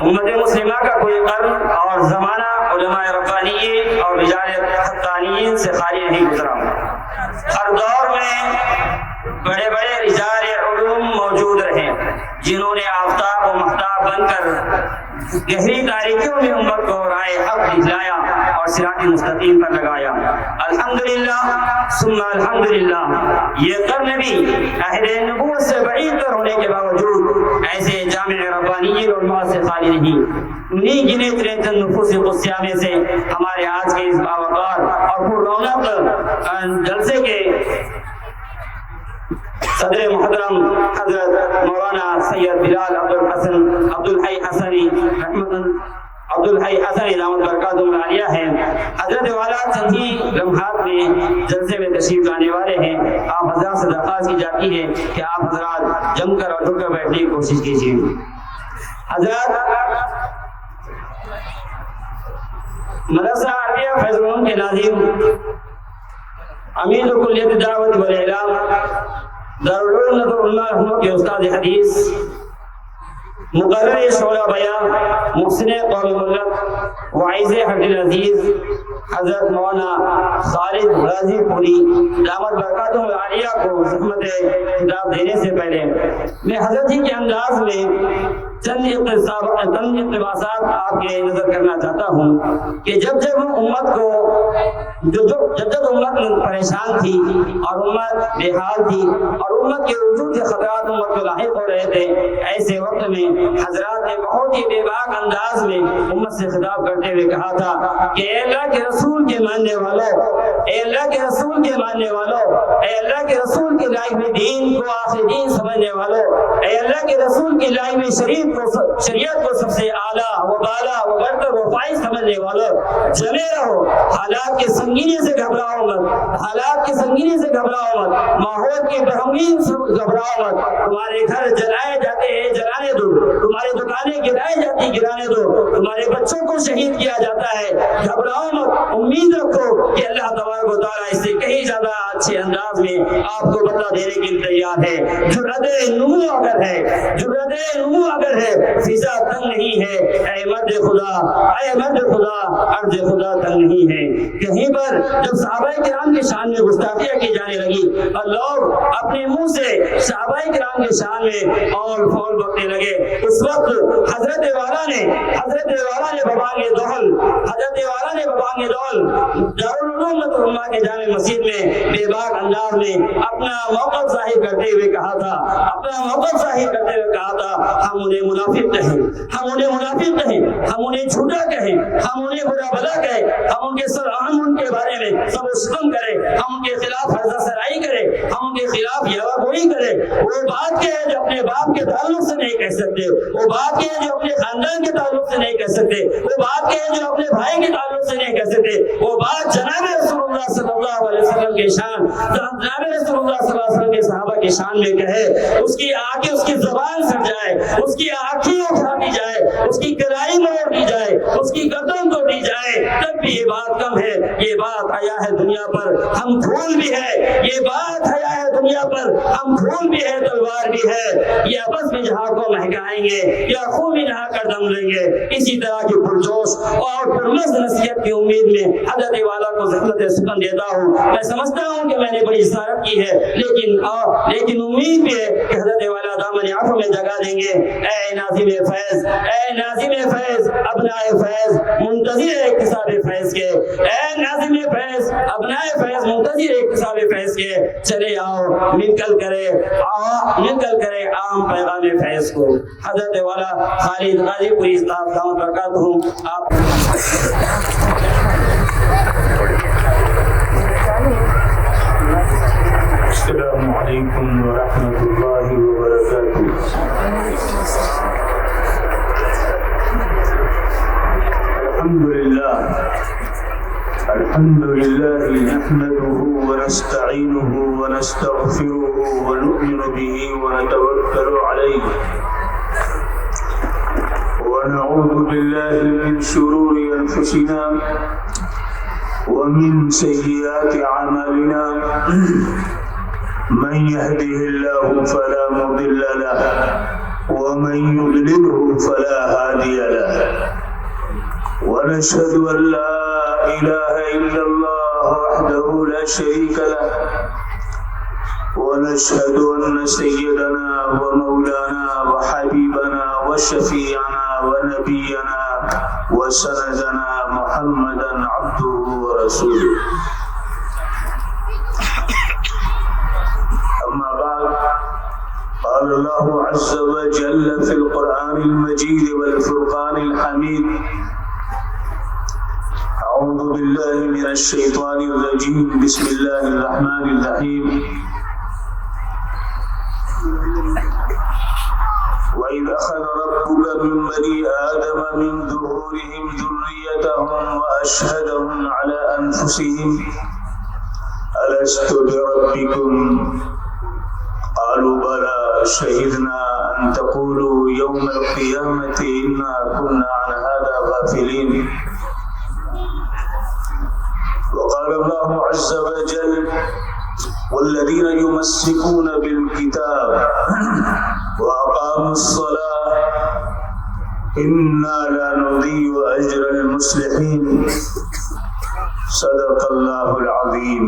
امت مسلمہ کا کوئی قرن اور زمانہ علماء ربانیین اور رجال حقانیین سے خالی نہیں گزرا۔ ہر دور میں بڑے بڑے رجال علوم موجود رہے جنہوں نے آفتاب و مہتاب بن کر گہری تاریکیوں میں امت کو رائے حق دکھلایا اور صراط مستقیم پر لگایا۔ الحمدللہ ثم الحمدللہ، یہ قرن بھی عہد نبوت سے بعید تر ہونے کے باوجود ایسے جامع ربانیین علماء سے خالی نہیں۔ انہیں گنے چنے چند نفوس قدسیہ میں سے ہمارے آج کے اس باوقار اور پر رونق جلسے کے صدر محترم حضرت مولانا سید بلال عبدالحی حسنی دامت برکاتہم العالیہ ہیں۔ حضرت والا چند ہی لمحات میں جلسے میں تشریف لانے والے ہیں۔ آپ حضرات سے درخواست کی جاتی ہے کہ آپ حضرات جم کر اور جھک کر بیٹھنے کی کوشش کیجیے۔ حضرات، مدرسہ عربیہ فیض العلوم کے ناظم، امیر کلیت دعوت والاعلام دارالعلوم ندوۃ کے استاد حدیث، مقرر شعلہ بیان، محسن قوم ملت، واعظ حق العزیز حضرت مولانا خالد غازی پوری دامت برکاتہم العالیہ کو زحمت خطاب دینے سے پہلے میں حضرت ہی کے انداز میں چند اقتباسات آپ کے نظر کرنا چاہتا ہوں کہ جب امت کو جب امت پریشان تھی اور امت بے حال تھی اور امت کے وجود کے خطرات امت کو لاحق ہو رہے تھے، ایسے وقت میں حضرات نے بہت ہی بے باک انداز میں امت سے خطاب کرتے ہوئے کہا تھا کہ اے اللہ کے رسول کے ماننے والوں، اے اللہ کے رسول کے ماننے والوں، اے اللہ کے رسول کے لائے ہوئے دین کو آخر دین سمجھنے والوں، اے اللہ کے رسول کی لائے ہوئی شریعت کو سب سے اعلیٰ و بالا و برتر و فائز سمجھنے والوں، جمے رہو، حالات کے سنگینی سے گھبراؤ مت، حالات کی سنگینی سے گھبراؤ مت، ماحول کی برہمین سے گھبراؤ مت، تمہارے گھر جلائے جاتے ہیں جلانے دو، تمہاری دکانیں گرائی جاتی گرانے دو، تمہارے بچوں کو شہید کیا جاتا ہے، گھبراؤ مت، امید رکھو کہ اللہ تبارک و تعالیٰ اس سے کہیں زیادہ اچھے انداز میں آپ کو بدلہ دینے کے لیے تیار ہے۔ جرأت نمو اگر ہے، جرأت نمو اگر ہے، فضا تنگ نہیں ہے، اے مرد خدا، اے مرد خدا، عرض خدا تنگ نہیں ہے۔ کہیں پر جب صحابہ کرام کی شان میں گستاخیاں کی جانے لگی اور لوگ اپنے منہ سے صحابہ کرام کی شان میں اول فول بکنے لگے، اس وقت حضرت والا نے ببانگ دول دارالعلوم ندوۃ کے جامع مسجد میں بے باک انداز میں اپنا موقف ظاہر کرتے ہوئے کہا تھا، ہم انہیں منافق کہیں، ہم انہیں جھوٹا کہیں، ہم انہیں برا بلا کہیں، ہم ان کے بارے میں سب و ستم کریں، ہم ان کے خلاف حرزہ سرائی کریں، ہم ان کے خلاف یاوہ گوئی کریں، وہ بات کیا ہے جو اپنے باپ کے تعلق سے نہیں کہہ سکتے، وہ بات کیا ہے جو اپنے خاندان کے تعلق سے نہیں کہہ سکتے، وہ بات کیا ہے جو اپنے بھائی کے تعلق سے نہیں کہہ سکتے، وہ بات جناب رسول اللہ صلی اللہ علیہ وسلم کے شان، جناب رسول اللہ صلی اللہ علیہ وسلم کے صحابہ کی شان میں کہے، اس کی آنکھیں، اس کی زبان سٹ جائے، اس کی آنکھیں اٹھا دی جائے، اس کی کلائی موڑ دی جائے، اس کی گردن توڑ دی جائے، تب بھی یہ بات کم ہے۔ یہ بات حیا ہے دنیا پر، ہم پھول بھی ہے، یہ بات حیا ہے دنیا پر، ہم پھول بھی ہے، تلوار بھی ہے، یہ آپس میں جہاں کو مہکائیں گے یا خوب ہی نہا کر دم لیں گے۔ اسی طرح کی پرجوش اور پرمزد نصیحت کی امید میں حضرت والا کو زحمت سکن دیتا ہوں۔ میں سمجھتا ہوں کہ میں نے بڑی جسارت کی ہے، لیکن امید بھی ہے کہ حضرت والا دامن عفو میں جگہ دیں گے۔ اے ناظم فیض، اے ناظم فیض، ابنائے فیض منتظر اکتساب فیض کے، اے ناظم فیض، ابنائے فیض منتظر اکتساب فیض کے، چلے آؤ مل کر کرے عام پیغام فیض کو۔ حضرت والا خالد غازی پوری صاحب دامت برکاتہم آپ السلام علیکم ورحمۃ اللہ وبرکاتہ۔ الحمد لله نحمده ونستعينه ونستغفره ونؤمن به ونتوكل عليه ونعوذ بالله من شرور أنفسنا ومن سيئات أعمالنا من يهده الله فلا مضل له ومن يضلله فلا هادي له ونشهد أن لا إله إلا الله وحده لا شريك له ونشهد أن سيدنا ومولانا وحبيبنا وشفيعنا ونبينا وسندنا محمدا عبده ورسوله أما بعد قال الله عز وجل في القرآن المجيد والفرقان الحميد أعوذ بالله من الشيطان الرجيم بسم الله الرحمن الرحيم وإذ أخذ ربك من بني آدم من ظهورهم ذريتهم وأشهدهم على أنفسهم ألست بربكم قالوا بلى شهدنا أن تقولوا يوم القيامة إنا كنا عن هذا غافلين وقال الله عز وجل والذين يمسكون بالكتاب وأقاموا الصلاة إنا لا نضيع أجر المصلحين صدق الله العظيم.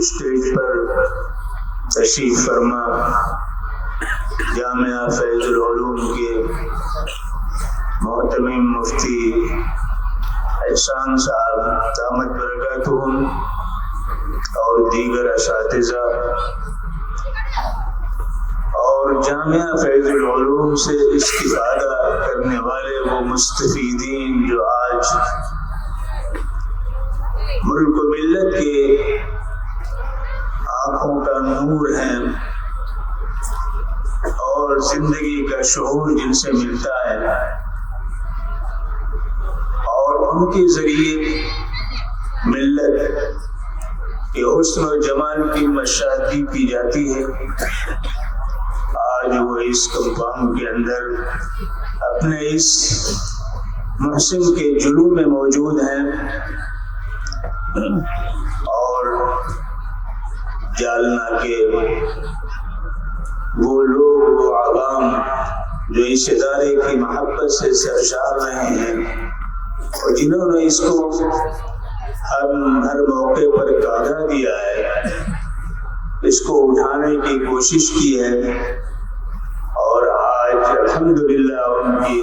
اسٹیج پر تشریف فرما جامعہ فیض العلوم کے محتمم مفتی احسان صاحب دامت برکاتہم اور دیگر اساتذہ اور جامعہ فیض العلوم سے استفادہ کرنے والے وہ مستفیدین جو آج ملک و ملت کے آنکھوں کا نور ہیں اور زندگی کا شعور جن سے ملتا ہے اور ان کے ذریعے ملت کے حسن و جمال کی مشاہدی کی جاتی ہے. آج وہ اس کمپاؤنڈ کے اندر اپنے اس محسن کے جلوہ میں موجود ہیں اور جالنا کے وہ لوگ وہ عوام جو اس ادارے کی محبت سے سرشار رہے ہیں اور جنہوں نے اس کو ہر موقع پر کاغذ دیا ہے اس کو اٹھانے کی کوشش کی ہے اور آج الحمدللہ ان کی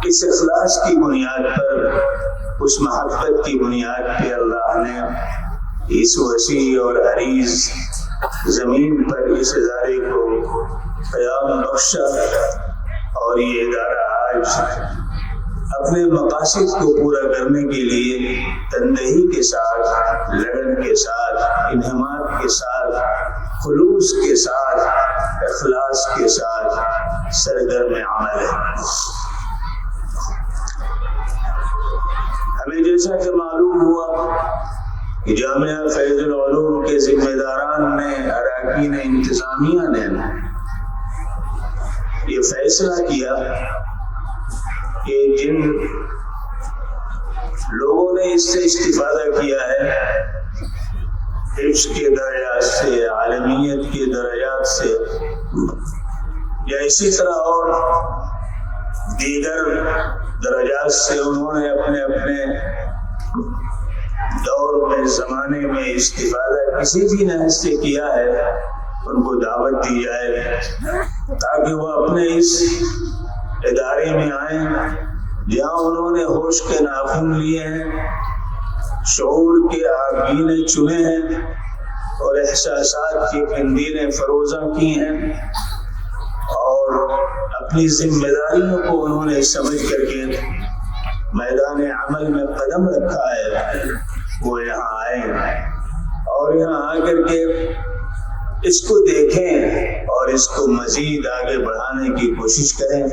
اس اخلاص کی بنیاد پر اس محبت کی بنیاد پہ اللہ نے اس وسیع اور عریض زمین پر اس ادارے کو قیام بخشا اور یہ ادارہ آج اپنے مقاصد کو پورا کرنے کے لیے تندہی کے ساتھ لگن کے ساتھ انہمات کے ساتھ خلوص کے ساتھ اخلاص کے ساتھ سرگرم عمل ہے. ہمیں جیسا کہ معلوم ہوا کہ جامعہ فیض العلوم کے ذمہ داران نے اراکین انتظامیہ نے یہ فیصلہ کیا کہ جن لوگوں نے اس سے استفادہ کیا ہے حفظ کے درجات سے عالمیت کے درجات سے یا اسی طرح اور دیگر درجات سے انہوں نے اپنے اپنے دور میں زمانے میں استفادہ کسی بھی نحو سے کیا ہے ان کو دعوت دی جائے تاکہ وہ اپنے اس ادارے میں آئیں جہاں انہوں نے ہوش کے ناخن لیے ہیں شعور کے آگینے چنے ہیں اور احساسات کی قندیلیں فروزہ کی ہیں اور اپنی ذمہ داریوں کو انہوں نے سمجھ کر کے میدان عمل میں قدم رکھا ہے وہ یہاں آئے اور یہاں آ کر کے اس کو دیکھیں اور اس کو مزید آگے بڑھانے کی کوشش کریں.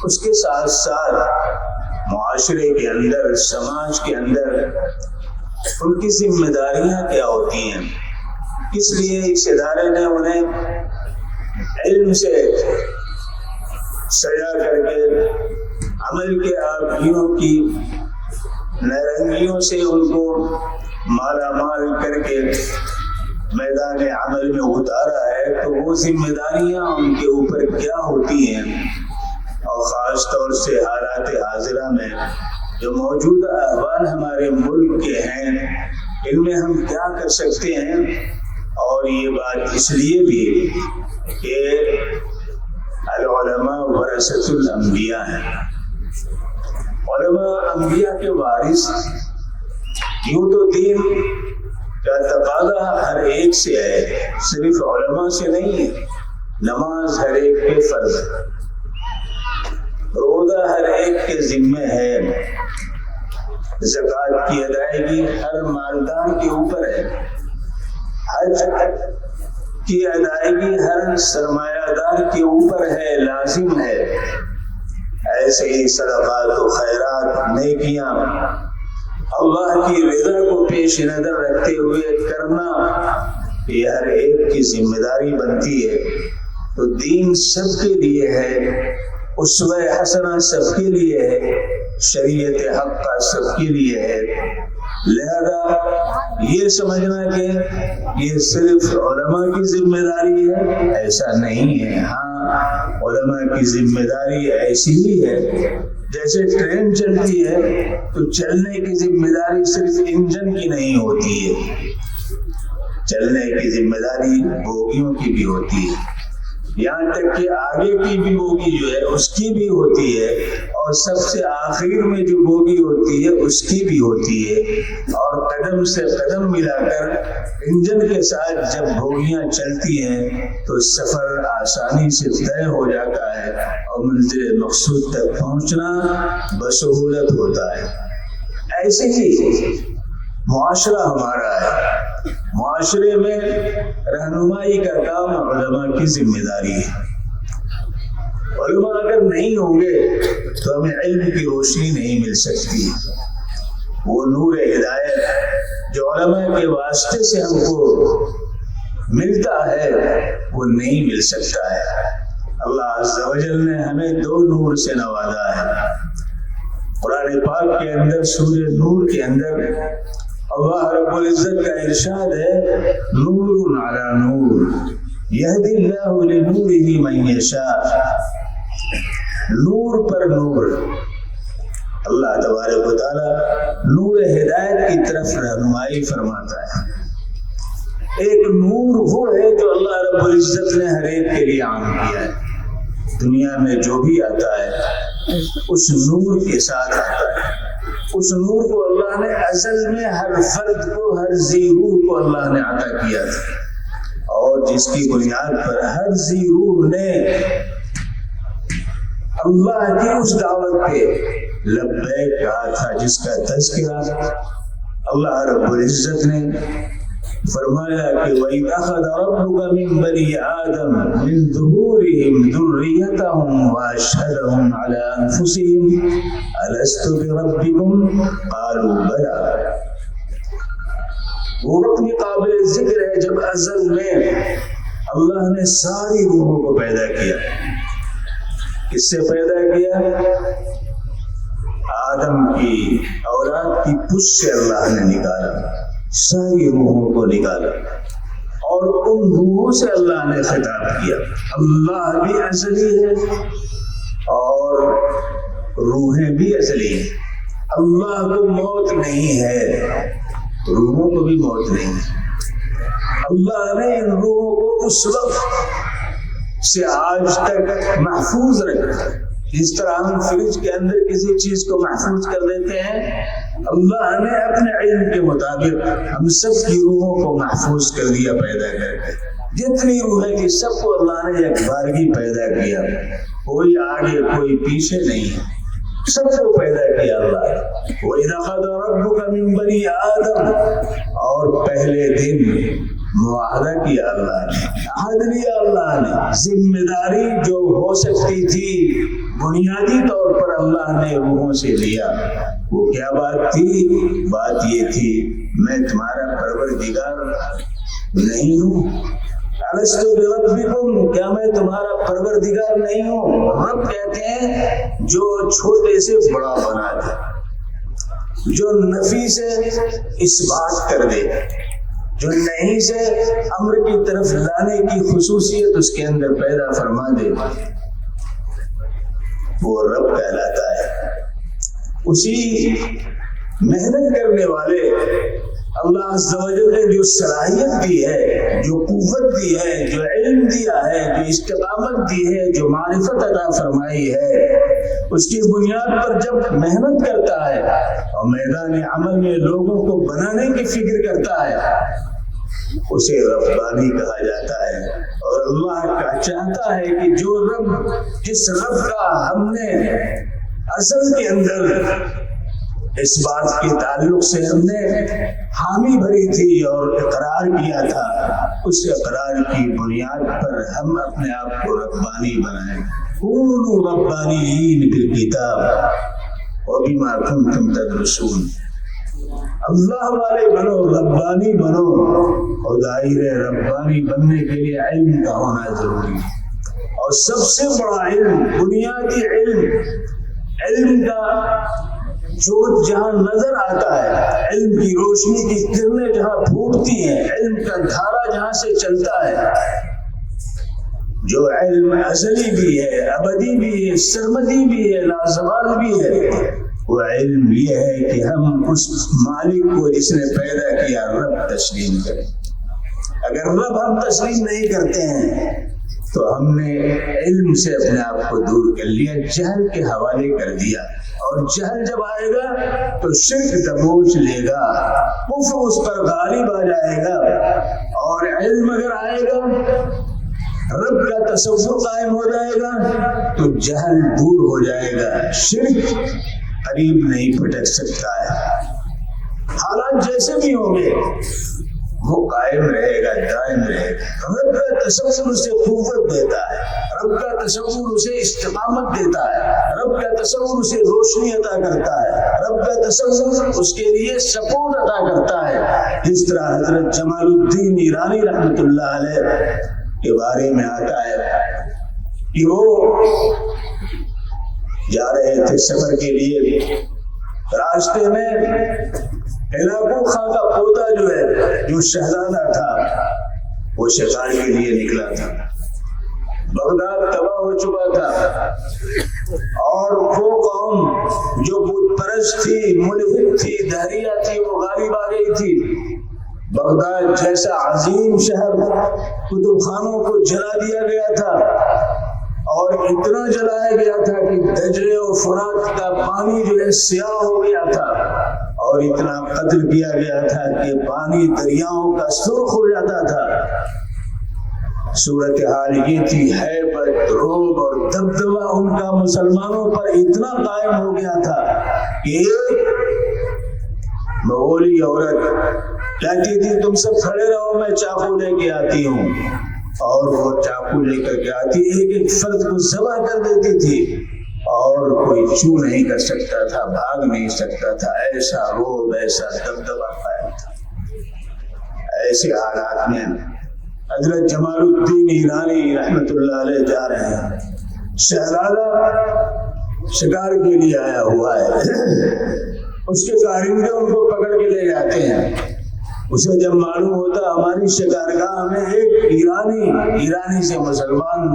اس کے ساتھ ساتھ معاشرے کے اندر سماج کے اندر ان کی ذمہ داریاں کیا ہوتی ہیں اس لیے اس ادارے نے انہیں علم سے سجا کر کے عمل کے آبیوں کی نرنگیوں سے ان کو مالا مال کر کے میدان عمل میں اتارا ہے تو وہ ذمہ داریاں ان کے اوپر کیا ہوتی ہیں، اور خاص طور سے حالات حاضرہ میں جو موجودہ احوال ہمارے ملک کے ہیں، ان میں ہم کیا کر سکتے ہیں۔ اور یہ بات اس لیے بھی کہ العلماء ورثۃ الانبیاء ہیں، علماء انبیاء کے وارث۔ یوں تو دین کا تقاضا ہر ایک سے ہے، صرف علماء سے نہیں ہے۔ نماز ہر ایک پہ فرض ہے، روزہ ہر ایک کے ذمہ ہے، زکوٰۃ کی ادائیگی ہر مالدار کے اوپر ہے، حج کی ادائیگی ہر سرمایہ دار کے اوپر ہے، لازم ہے۔ ایسے ہی صدقات و خیرات، نیکیاں اللہ کی رضا کو پیش نظر رکھتے ہوئے کرنا، یہ ہر ایک کی ذمہ داری بنتی ہے۔ تو دین سب کے لیے ہے، اسوہ حسنہ سب کے لیے ہے، شریعت حق کا سب کے لیے ہے۔ لہذا یہ سمجھنا کہ یہ صرف علماء کی ذمہ داری ہے، ایسا نہیں ہے۔ ہاں، علماء کی ذمہ داری ایسی ہی ہے جیسے ٹرین چلتی ہے تو چلنے کی ذمہ داری صرف انجن کی نہیں ہوتی ہے، چلنے کی ذمہ داری بوگیوں کی بھی ہوتی ہے، یہاں تک کہ آگے کی بھی بوگی جو ہے اس کی بھی ہوتی ہے، اور سب سے آخر میں جو بوگی ہوتی ہے اس کی بھی ہوتی ہے۔ اور قدم سے قدم ملا کر انجن کے ساتھ جب بوگیاں چلتی ہیں تو سفر آسانی سے طے ہو جاتا ہے اور منزل مقصود تک پہنچنا بسہولت ہوتا ہے۔ ایسے ہی معاشرہ ہمارا ہے، معاشرے میں رہنمائی کا کام علماء کی ذمہ داری ہے۔ علماء اگر نہیں ہوں گے تو ہمیں علم کی روشنی نہیں مل سکتی، وہ نور ہدایت جو علماء کے واسطے سے ہم کو ملتا ہے وہ نہیں مل سکتا ہے۔ اللہ عز و جل نے ہمیں دو نور سے نوازا ہے۔ قرآن پاک کے اندر سورہ نور کے اندر اللہ رب العزت کا ارشاد ہے، نور علی نور یہدی اللہ لنورہ من یشاء، نور پر نور۔ اللہ تبارک و تعالی نور ہدایت کی طرف رہنمائی فرماتا ہے۔ ایک نور وہ ہے جو اللہ رب العزت نے ہر ایک کے لیے عام کیا ہے، دنیا میں جو بھی آتا ہے اس نور کے ساتھ آتا ہے۔ اس نور کو اللہ نے ازل میں ہر فرد کو، ہر ذی روح کو اللہ نے عطا کیا تھا، اور جس کی بنیاد پر ہر ذی روح نے اللہ کی اس دعوت پہ لبیک کہا تھا، جس کا تذکرہ اللہ رب العزت نے فرمایا کہ وَإِذْ أَخَذَ رَبُّكَ مِنْ بَنِي آدَمَ مِنْ ظُهُورِهِمْ ذُرِّيَّتَهُمْ وَأَشْهَدَهُمْ عَلَىٰ أَنفُسِهِمْ أَلَسْتُ بِرَبِّكُمْ قَالُوا بَلَىٰ۔ وہ وقت بھی قابل ذکر ہے جب ازل میں اللہ نے ساری روحوں کو پیدا کیا۔ کس سے پیدا کیا؟ آدم کی اولاد کی پشت سے اللہ نے نکالا، ساری روحوں کو نکالا، اور ان روحوں سے اللہ نے خطاب کیا۔ اللہ بھی ازلی ہے اور روحیں بھی ازلی ہیں۔ اللہ کو موت نہیں ہے، روحوں کو بھی موت نہیں ہے۔ اللہ نے ان روحوں کو اس وقت سے آج تک محفوظ رکھا، جس طرح ہم فریج کے اندر کسی چیز کو محفوظ کر دیتے ہیں، اللہ نے اپنے علم کے مطابق ہم سب کی روحوں کو محفوظ کر دیا پیدا کر کے۔ جتنی روحیں تھی سب کو اللہ نے ایک بارگی پیدا کیا، کوئی آگے کوئی پیچھے نہیں، سب کو پیدا کیا اللہ نے۔ وَإِذْ أَخَذَ رَبُّكَ مِنْ بَنِي آدَمَ، اور پہلے دن معاہدہ کیا اللہ نے، عہد لیا اللہ نے، ذمہ داری جو ہو سکتی تھی بنیادی طور پر اللہ نے روحوں سے لیا۔ وہ کیا بات تھی؟ بات یہ تھی، میں تمہارا پروردگار نہیں ہوں؟ الست بربکم، کیا میں تمہارا پروردگار نہیں ہوں؟ رب کہتے ہیں جو چھوٹے سے بڑا بنا دے، جو نفی سے اس بات کر دے، جو نہیں سے امر کی طرف لانے کی خصوصیت اس کے اندر پیدا فرما دے، وہ رب کہلاتا ہے۔ اسی محنت کرنے والے اللہ عز و جل نے جو صلاحیت دی ہے، جو قوت دی ہے، جو علم دیا ہے، جو استقامت دی ہے، جو معرفت عطا فرمائی ہے، اس کی بنیاد پر جب محنت کرتا ہے اور میدان عمل میں لوگوں کو بنانے کی فکر کرتا ہے، اسے ربانی کہا جاتا ہے۔ اور اللہ کا چاہتا ہے کہ جو رب، جس رب کا ہم نے اصل کے اندر اس بات کے تعلق سے ہم نے حامی بھری تھی اور اقرار کیا تھا، اس اقرار کی بنیاد پر ہم اپنے آپ کو ربانی بنائیں۔ کونوا ربانیین بالکتاب وبما کنتم تدرسون، اللہ والے بنو، ربانی بنو، اور دائرے ربانی بننے کے لیے علم کا ہونا ضروری ہے۔ اور سب سے بڑا علم، بنیادی علم کا جو جہاں نظر آتا ہے، علم کی روشنی کی کرنیں جہاں پھوٹتی ہیں، علم کا دھارا جہاں سے چلتا ہے، جو علم ازلی بھی ہے، ابدی بھی ہے، سرمدی بھی ہے، لازوال بھی ہے، وہ علم یہ ہے کہ ہم اس مالک کو جس نے پیدا کیا رب تسلیم کریں۔ اگر رب ہم تسلیم نہیں کرتے ہیں تو ہم نے علم سے اپنے آپ کو دور کر لیا، جہل کے حوالے کر دیا، اور جہل جب آئے گا تو شرک دبوچ لے گا، کفر اس پر غالب آ جائے گا، اور علم اگر آئے گا، رب کا تصور قائم ہو جائے گا تو جہل دور ہو جائے گا، شرک قریب نہیں پھٹک سکتا ہے۔ حالات جیسے بھی ہوں گے وہ قائم رہے گا، دائم رہے گا۔ رب کا تصور اسے قوت دیتا ہے، رب کا تصور اسے استقامت دیتا ہے، رب کا تصور اسے روشنی عطا کرتا ہے، رب کا تصور اس کے لیے سپورٹ عطا کرتا ہے۔ جس طرح حضرت جمال الدین ایرانی رحمۃ اللہ علیہ کے بارے میں آتا ہے کہ وہ جا رہے تھے سفر کے لیے، راستے میں ہلاکو خاں کا پوتا جو ہے، جو شہزادہ تھا، وہ شکار کے لیے نکلا تھا۔ بغداد تباہ ہو چکا تھا، اور وہ قوم جو بت پرست تھی، ملحد تھی، دہریہ تھی، وہ غالب آ گئی تھی۔ بغداد جیسا عظیم شہر، کتب خانوں کو جلا دیا گیا تھا، اور اتنا جلایا گیا تھا کہ دجلے اور فرات کا پانی جو ہے سیاہ ہو گیا تھا، اور اتنا قتل کیا گیا تھا کہ پانی دریاؤں کا سرخ ہو جاتا تھا۔ صورتحال یہ تھی، ہیبت، رعب اور دبدبہ ان کا مسلمانوں پر اتنا قائم ہو گیا تھا کہ ایک مغولی عورت کہتی تھی تم سب کھڑے رہو، میں چاقو لے کے آتی ہوں، اور وہ چاقو لے کر کے آتی، ایک ایک فرد کو ذبح کر دیتی تھی، اور کوئی چھو نہیں کر سکتا تھا، بھاگ نہیں سکتا تھا، ایسا روب، ایسا دبدبا قائم تھا۔ ایسے حالات میں حضرت جمال الدین ایرانی رحمت اللہ علیہ جا رہے ہیں، شہزادہ شکار کے لیے آیا ہوا ہے، اس کے کارندے ان کو پکڑ کے لے جاتے ہیں۔ اسے جب معلوم ہوتا ہماری شکارگاہ میں ایک ایرانی سے مسلمان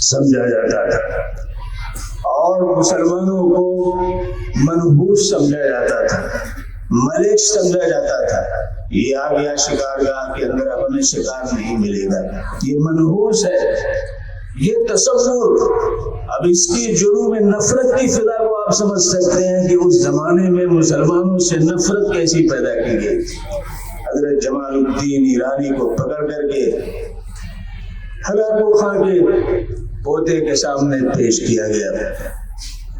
سمجھا جاتا تھا، اور مسلمانوں کو منحوس سمجھا جاتا تھا، ملک سمجھا جاتا تھا، یہ آ گیا شکارگاہ کے اندر، اب ہمیں شکار نہیں ملے گا، یہ منحوس ہے، یہ تصور۔ اب اس کی جنوب میں نفرت کی فضا کو آپ سمجھ سکتے ہیں کہ اس زمانے میں مسلمانوں سے نفرت کیسی پیدا کی گئی۔ حضرت جمال الدین ایرانی کو پکڑ کر کے ہلاکو خاں کے پوتے کے سامنے پیش کیا گیا۔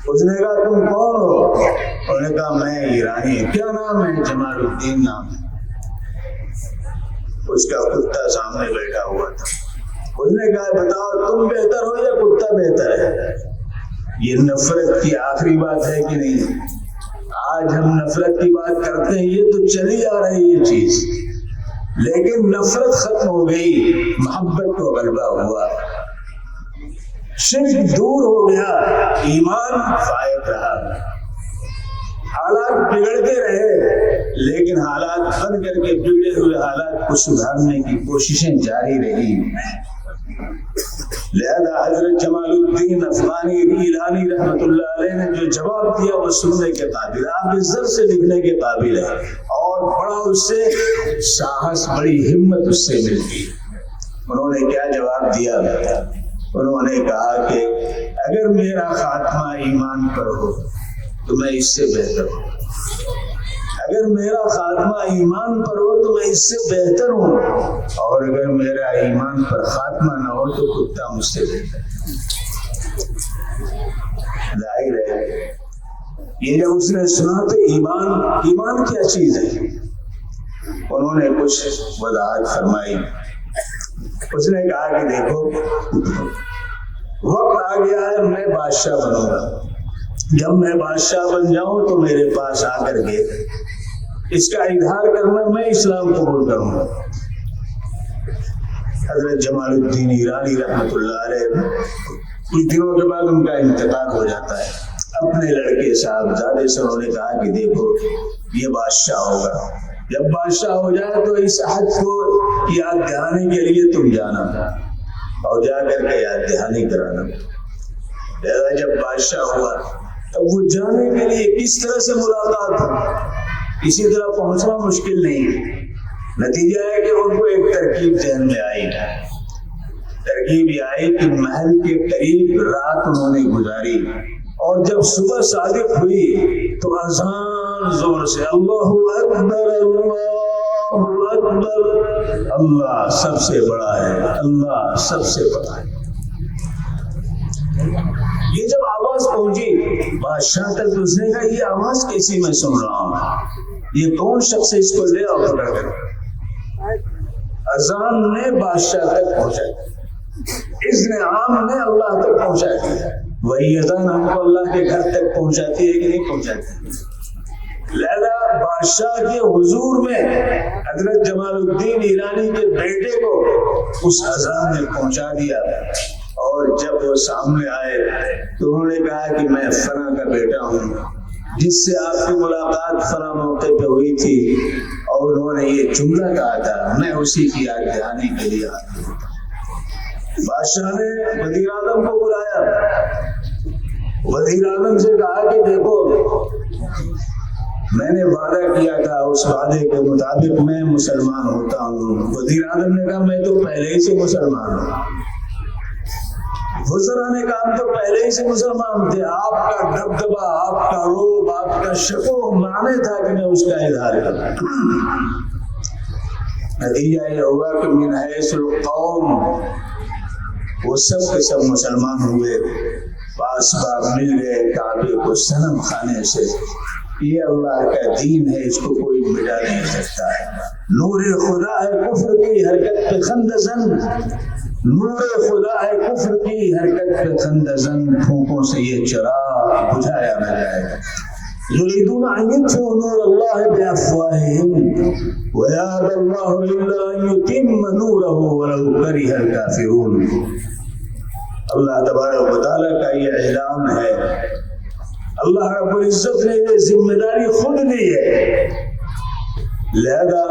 اس نے کہا تم کون ہو؟ انہوں نے کہا میں ایرانی ہوں۔ کیا نام ہے؟ جمال الدین نام ہے۔ اس کا کتا سامنے بیٹھا ہوا تھا۔ اس نے کہا بتاؤ تم بہتر ہو یا کتا بہتر ہے؟ یہ نفرت کی آخری بات ہے کہ نہیں؟ آج ہم نفرت کی بات کرتے ہیں، یہ تو چلی آ رہی یہ چیز، لیکن نفرت ختم ہو گئی، محبت کو غلبہ ہوا، شرک دور ہو گیا، ایمان فائق رہا۔ حالات بگڑتے رہے لیکن حالات بن کر کے بگڑے ہوئے حالات کو سدھارنے کی کوششیں جاری رہی. لہذا حضرت جمال الدین افغانی ایرانی رحمت اللہ علیہ نے جو جواب دیا وہ سننے کے قابل ہے. آپ عزت سے لکھنے کے قابل ہے اور بڑا اس سے ساہس بڑی ہمت اس سے ملتی. انہوں نے کیا جواب دیا؟ انہوں نے کہا کہ اگر میرا خاتمہ ایمان پر ہو تو میں اس سے بہتر ہوں. اگر میرا خاتمہ ایمان پر ہو تو میں اس سے بہتر ہوں اور اگر میرا ایمان پر خاتمہ نہ ہو تو کتا مجھ سے بہتر. ظاہر ہے یہ جب اس نے سنا تو ایمان کیا چیز ہے انہوں نے کچھ وضاحت فرمائی. اس نے کہا کہ دیکھو وقت آ گیا ہے میں بادشاہ بنوں گا. جب میں بادشاہ بن جاؤں تو میرے پاس آ کر کے اس کا اظہار کرنا میں اسلام قبول کروں گا. حضرت جمال الدین ایرانی رحمت اللہ علیہ کچھ دنوں کے بعد ان کا انتقال ہو جاتا ہے. اپنے لڑکے صاحبزادے سے انہوں نے کہا کہ دیکھو یہ بادشاہ ہوگا, جب بادشاہ ہو جائے تو اس عہد کو یاد دہانی کے لیے تم جانا اور جا کر کے یاد دہانی کرانا. لہذا جب بادشاہ ہوا تب وہ جانے کے لیے کس طرح سے ملاقات اسی طرح پہنچنا مشکل نہیں. نتیجہ ہے کہ ان کو ایک ترکیب ذہن میں آئی. ترکیب یہ آئی کہ محل کے قریب رات انہوں نے گزاری اور جب صبح صادق ہوئی تو اذان زور سے اللہ اکبر اللہ اکبر, اللہ سب سے بڑا ہے, اللہ سب سے بڑا ہے. یہ جب آواز پہنچی بادشاہ تک تو اس نے کہا یہ آواز کیسی میں سن رہا ہوں, یہ کون شخص ہے, اس کو لے آؤ پکڑ کر. اذان نے بادشاہ تک پہنچائی, اذن عام نے اللہ تک پہنچائی. وہی اذان ہم کو اللہ کے گھر تک پہنچاتی ہے کہ نہیں پہنچاتی. لہذا بادشاہ کے حضور میں حضرت جمال الدین ایرانی کے بیٹے کو اس اذان نے پہنچا دیا اور جب وہ سامنے آئے تو انہوں نے کہا کہ میں فلاں کا بیٹا ہوں جس سے آپ کی ملاقات فلاں موقع پہ ہوئی تھی اور انہوں نے یہ جملہ کہا تھا, میں اسی کی یاد دہانی کے لیے آتا ہوں. بادشاہ نے وزیر اعظم کو بلایا, وزیر اعظم سے کہا کہ دیکھو میں نے وعدہ کیا تھا, اس وعدے کے مطابق میں مسلمان ہوتا ہوں. وزیر اعظم نے کہا میں تو پہلے ہی سے مسلمان ہوں. وزراء نے کہا ہم تو پہلے ہی سے مسلمان تھے, آپ کا دبدبا, آپ کا روب, آپ کا شکوہ معنی تھا کہ میں اس کا اظہار کروں. نتیجہ یہ ہوا کہ من حیث القوم وہ سب کے سب مسلمان ہوئے, پاس باپ مل گئے کعبے کو صنم خانے سے. یہ اللہ کا دین ہے, اس کو کوئی مٹا نہیں سکتا ہے. نور خدا ہے کفر کی حرکت پہ خندزن, نور خدا ہے کفر کی حرکت پہ خندزن, پھونکوں سے یہ چراغ بجھایا نہ جائے گا. یریدون ان یطفئوا نور اللہ بافواہہم ویابی اللہ الا ان یتم نورہ ولو کرہ الکافرون. اللہ تبارک و تعالیٰ کا یہ اعلان ہے. اللہ رب العزت نے یہ ذمہ داری خود لی ہے, لہذا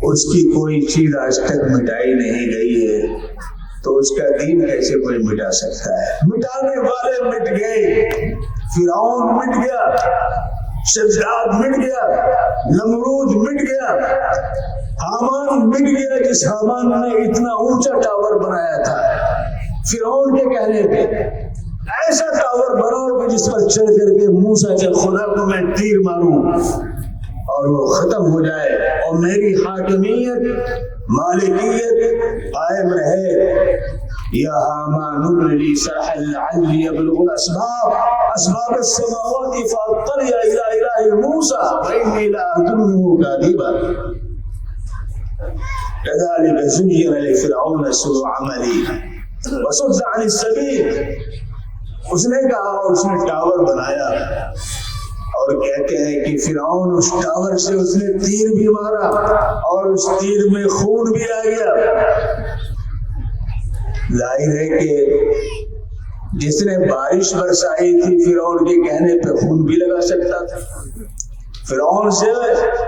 اس کی کوئی چیز آج تک مٹائی نہیں گئی ہے تو اس کا دین کیسے کوئی مٹا سکتا ہے. مٹانے والے مٹ گئے, فرعون مٹ گیا, شداد مٹ گیا, نمرود مٹ گیا, حامان مٹ گیا جس حامان نے اتنا اونچا ٹاور بنایا تھا فرعون کے کہنے پہ. ایسا ٹاور بناؤ کہ جس پر چڑھ کر کے موسیٰ کے خدا کو میں تیر ماروں اور وہ ختم ہو جائے اور میری حاکمیت مالکیت قائم رہے. یا حامان ابن لی صرحا لعلی ابلغ اسباب السماوات فاطلع الى الہ موسیٰ وانی لاظنہ کاذبا. كذلك زين لفرعون سوء عمله وصد عن السبيل. اس نے کہا اور اس نے ٹاور بنایا اور کہتے ہیں کہ فرعون اس ٹاور سے اس نے تیر بھی مارا اور اس تیر میں خون بھی آ گیا. ظاہر ہے کہ جس نے بارش برسائی تھی فرعون کے کہنے پہ خون بھی لگا سکتا تھا. فرعون سے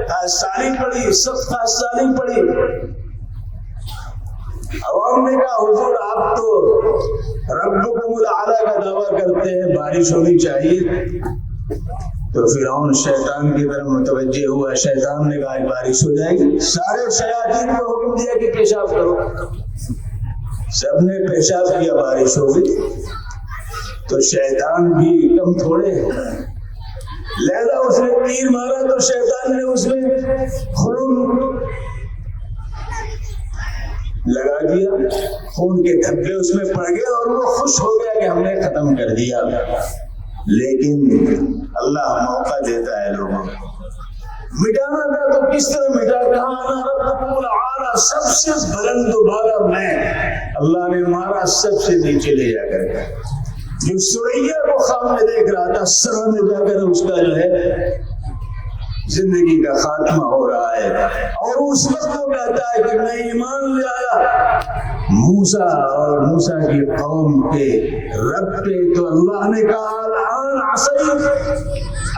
خاصانی پڑی، سخت خاصانی پڑی۔ عوام نے کہا حضور آپ تو ربکم الاعلی کا دعویٰ کرتے ہیں، بارش ہونی چاہیے۔ تو فرعون شیطان کی طرف متوجہ ہوا، شیطان نے کہا بارش ہو جائے گی۔ سارے شیاطین کو حکم دیا کہ پیشاب کرو، سب نے پیشاب کیا، بارش ہو گئی۔ تو شیطان بھی کم تھوڑے، لہذا اس نے تیر مارا تو شیطان نے اس میں خون لگا دیا، خون کے دھبے اس میں پڑ گئے اور وہ خوش ہو گیا کہ ہم نے ختم کر دیا۔ لیکن اللہ موقع دیتا ہے لوگوں کو، مٹانا تھا تو کس طرح مٹا؟ کہا انا ربکم الاعلی، سب سے بلند و بالا میں۔ اللہ نے مارا سب سے نیچے لے جا کر، جو سوریا کو خواب میں دیکھ رہا تھا سر میں جا کر اس کا جو ہے زندگی کا خاتمہ ہو رہا ہے۔ اور اس وقت وہ کہتا ہے کہ میں ایمان لے آیا موسیٰ اور موسیٰ کی قوم کے رب پہ، تو اللہ نے کہا الآن عصیت،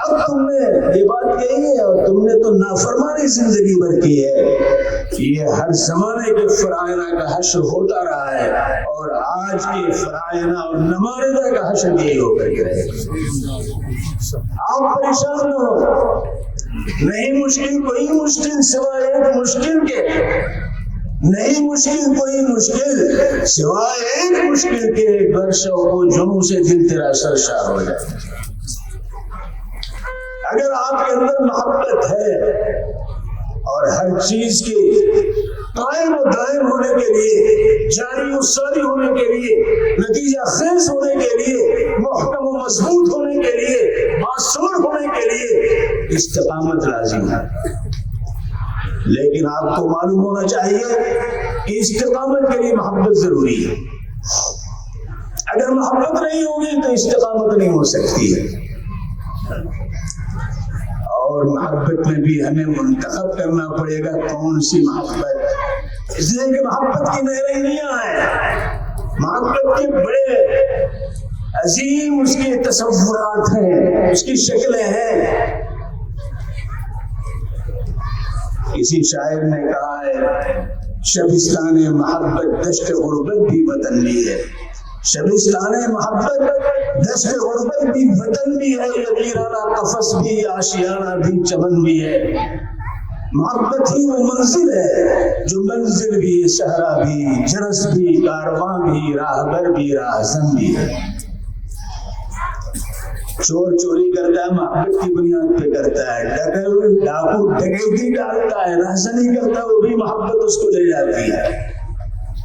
اب تم نے یہ بات کہی ہے اور تم نے تو نافرمانی زندگی بھر کی ہے۔ یہ ہر زمانے کے فرائض کا حشر ہوتا رہا ہے اور آج کے فرائض اور نماردہ کا حشر یہی ہو کر کے رہے گا۔ آپ پریشان نہ ہو، نہیں مشکل کوئی مشکل سوائے ایک مشکل کے، نہیں مشکل کوئی مشکل سوائے ایک مشکل کے، برشوں کو جنوں سے دل تیرا سرشار ہو جائے۔ اگر آپ کے اندر محبت ہے اور ہر چیز کے قائم و دائم ہونے کے لیے، جاری و ساری ہونے کے لیے، نتیجہ خیز ہونے کے لیے، محکم و مضبوط ہونے کے لیے، باصبر ہونے کے لیے استقامت لازم ہے۔ لیکن آپ کو معلوم ہونا چاہیے کہ استقامت کے لیے محبت ضروری ہے۔ اگر محبت نہیں ہوگی تو استقامت نہیں ہو سکتی ہے۔ اور محبت میں بھی ہمیں منتخب کرنا پڑے گا کون سی محبت، اس لیے کہ محبت کی نہرینیاں ہیں، محبت کے بڑے عظیم اس کے تصورات ہیں، اس کی شکلیں ہیں۔ کسی شاعر نے کہا ہے شبستان محبت دشت غربت بھی وطن بھی ہے، شبستان محبت دشت غربت بھی وطن بھی ہے، ویرانہ قفس بھی آشیانہ بھی چمن بھی ہے۔ محبت ہی وہ منزل ہے جو منزل بھی، صحرا بھی، جرس بھی، کارواں بھی، راہبر بھی، راہزن بھی ہے۔ چور چوری کرتا ہے محبت کی بنیاد پہ کرتا ہے، ڈاکو ڈکیتی ڈالتا ہے، رہزنی کرتا ہے، وہ بھی محبت اس کو لے جاتی ہے۔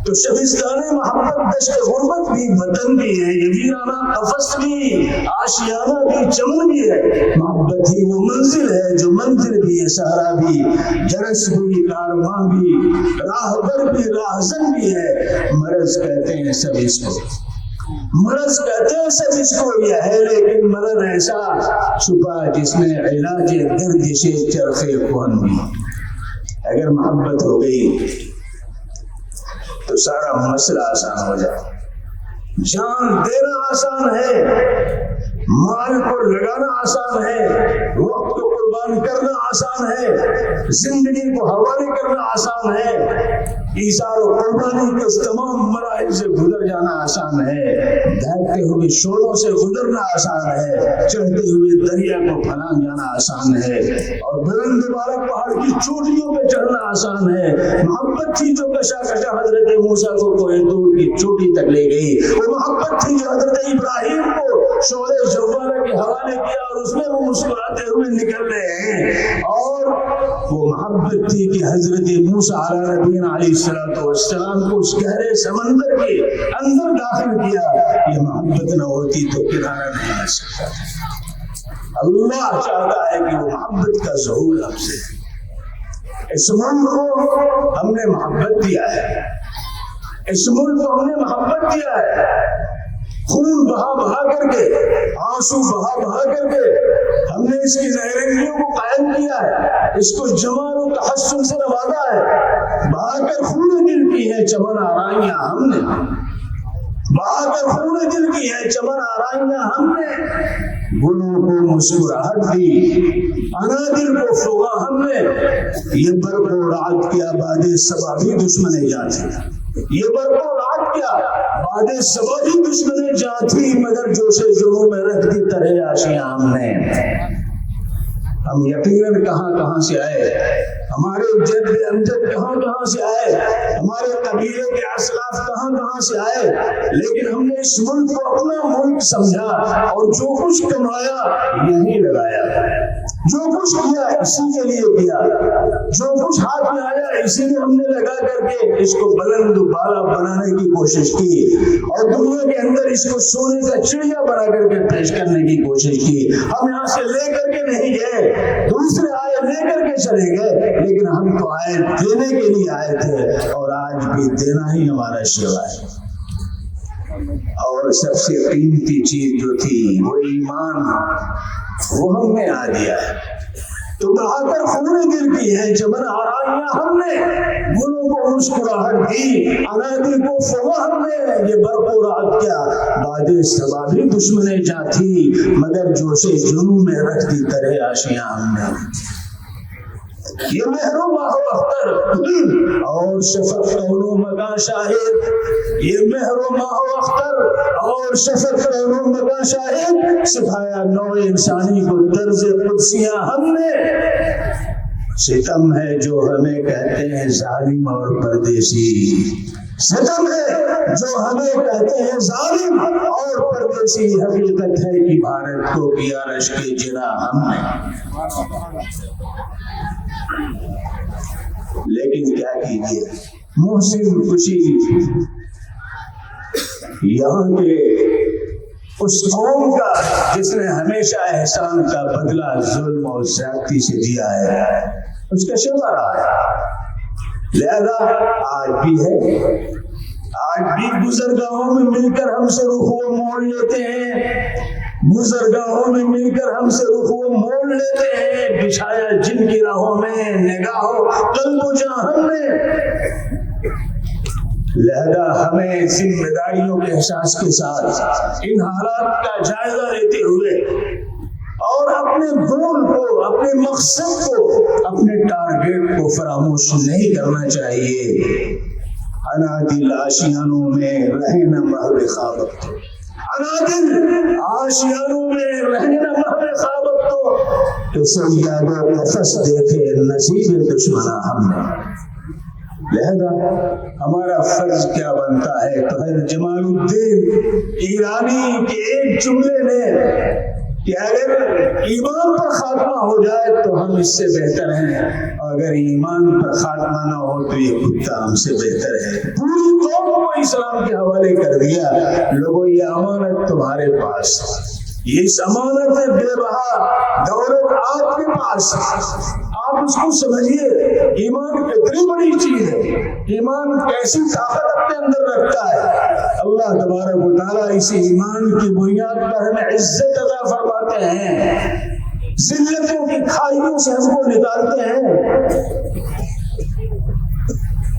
تو شبستان محبت دشت غربت بھی وطن بھی ہے، یہ ویرانہ قفس بھی، آشیانہ بھی، چمن بھی ہے۔ محبت ہی وہ منزل ہے جو منزل بھی ہے، صحرا بھی، جرس بھی، کارواں بھی، راہبر بھی، راہزن بھی ہے۔ مرض کہتے ہیں سب اس کو، مرض کہتے ہیں سب اس کو، یہ ہے لیکن مرض ایسا چھپا جس میں علاج گردش چرخ کون بھی۔ اگر محبت ہو گئی تو سارا مسئلہ آسان ہو جائے۔ جان دینا آسان ہے، مال کو لگانا آسان ہے، وقت کو قربان کرنا آسان ہے، زندگی کو حوالے کرنا آسان ہے، ایثار و قربانی کے تمام مراحل سے گزر جانا آسان ہے، دھڑکتے ہوئے شعلوں سے گزرنا آسان ہے، چڑھتے ہوئے دریا کو پھلانگ جانا آسان ہے، اور بلند بالا پہاڑ کی چوٹیوں پہ چڑھنا آسان ہے۔ محبت تھی جو کشا کشا حضرت موسیٰ کو کوہ طور کی چوٹی تک لے گئی، وہ محبت تھی جو حضرت ابراہیم کو شعلے جوالہ کے حوالے کیا اور اس میں وہ مسکراتے ہوئے نکل رہے ہیں، اور وہ محبت تھی کہ حضرت موسیٰ علیہ نبینا علیہ السلام کو اس گہرے سمندر کے اندر داخل کیا۔ یہ محبت نہ ہوتی تو کنارہ نہیں آ سکتا۔ اللہ چاہتا ہے کہ وہ محبت کا ظہور ہم سے، اس ملک کو ہم نے محبت دیا ہے، اس ملک کو ہم نے محبت دیا ہے، خون بہا بہا کر کے، آنسو بہا بہا کر کے ہم نے اس کی زہرینیوں کو قائم کیا ہے، اس کو جمال و تحسن سے نوازا ہے، بہا کر خون دل کی ہے چمن آرائیاں ہم نے، بہاگر خون دل کی ہے چمن آرائیاں ہم نے، گلوں کو مسکراہٹ دی، انادل کو فغا ہم نے، یہ برق و رعد کیا باد صبا بھی دشمن جاں تھی، یہ برق و رعد کیا باد صبا بھی دشمن جاں تھی، مگر جوش جنوں میں رکھ دی طرح آشیاں ہم نے۔ ہم یقیناً کہاں کہاں سے آئے، ہمارے جد امجد کہاں کہاں سے آئے، ہمارے قبیلے کے اسلاف کہاں کہاں سے آئے، لیکن ہم نے اس ملک کو اپنا ملک سمجھا اور جو کچھ کمایا یہیں لگایا، جو کچھ کیا اسی کے لیے کیا، جو کچھ ہاتھ میں آیا اسی میں ہم نے لگا کر کے اس کو بلند بالا بنانے کی کوشش کی، اور دنیا کے اندر اس کو سونے کا چڑیا بنا کر کے پیش کرنے کی کوشش کی۔ ہم یہاں سے لے کر کے نہیں گئے، دوسرے آئے لے کر کے چلے گئے، لیکن ہم تو آئے دینے کے لیے آئے تھے، اور آج بھی دینا ہی ہمارا شیوا ہے۔ اور سب سے قیمتی چیز جو تھی وہ ایمان، وہ ہم نے آ دیا ہے۔ تو بہا کر خون دل کی ہے چمن آرائیاں ہم نے، گلوں کو مسکراہٹ دی، انادل کو فغا ہم نے، یہ برق و رعد کیا باد صبا بھی دشمن جاں تھی، مگر جوش جنوں میں رکھ دی طرح آشیاں ہم نے۔ یہ مہر و ماہ و اختر اور شفق کون و مکان شاہد، یہ مہر و ماہ و اختر اور شفق کون و مکان شاہد، سکھایا نوع انسانی کو طرز قدسیاں ہم نے۔ ستم ہے جو ہمیں کہتے ہیں ظالم اور پردیسی، ستم ہے جو ہمیں کہتے ہیں ظالم اور پردیسی، حقیقت ہے کہ بھارت کو کیا رشک جنا ہم نے۔ لیکن کیا کیجیے، محسن خوشی یہاں کے اس قوم کا جس نے ہمیشہ احسان کا بدلہ ظلم اور زیادتی سے دیا ہے، اس کا شیوا رہا ہے، لہذا آج بھی ہے، آج بھی گزرگاہوں میں مل کر ہم سے رخ وہ موڑ لیتے ہیں، گزرگاہوں میں مل کر ہم سے رخ وہ موڑ لیتے ہیں، بچھایا جن کی راہوں میں نگاہوں قلب و جاں ہم نے۔ لہذا ہمیں ذمہ داریوں کے احساس کے ساتھ ان حالات کا جائزہ لیتے ہوئے اور اپنے گول کو، اپنے مقصد کو، اپنے ٹارگیٹ کو فراموش نہیں کرنا چاہیے۔ انادل آشیانوں میں رہنا محو خوابت، انادل آشیانوں میں رہنا محو خوابت تو سیاد و نفس دیکھے نصیب دشمنا ہم نے۔ لہذا ہمارا فرض کیا بنتا ہے؟ تو ہے جمال الدین ایرانی کے ایک جملے نے کہ اگر ایمان پر خاتمہ ہو جائے تو ہم اس سے بہتر ہیں، اور اگر ایمان پر خاتمہ نہ ہو تو یہ کتا ہم سے بہتر ہے۔ پوری قوم کو اسلام کے حوالے کر دیا، لوگوں یہ امانت تمہارے پاس، یہ اس امانت بے بہا دولت آپ کے پاس، آپ اس کو سمجھیے۔ ایمان کتنی بڑی چیز ہے، ایمان کیسی طاقت اپنے اندر رکھتا ہے۔ اللہ تبارک و تعالیٰ اسی ایمان کی بنیاد پر ہمیں عزت عطا فرماتے ہیں، ذلتوں کی کھائیوں سے ہم کو نکالتے ہیں،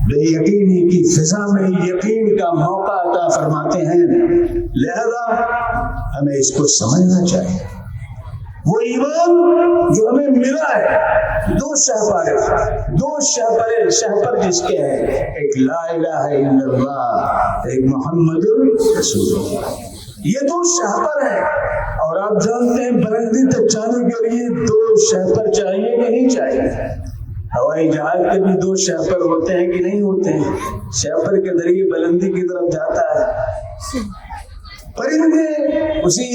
بے یقینی کی فضا میں یقین کا موقع عطا فرماتے ہیں۔ لہذا ہمیں اس کو سمجھنا چاہیے۔ وہ ایمان جو ہمیں ملا ہے، دو شہپر جس کے ہیں، ایک لا الہ الا اللہ، ایک محمد رسول اللہ، یہ دو شہپر ہیں۔ اور آپ جانتے ہیں بلندی تک جانے کے لیے دو شہپر چاہیے کہ نہیں چاہیے؟ ہوائی جہاز کے بھی دو شہپر ہوتے ہیں کہ نہیں ہوتے ہیں؟ شہپر کے ذریعے بلندی کی طرف جاتا ہے، پرندے اسی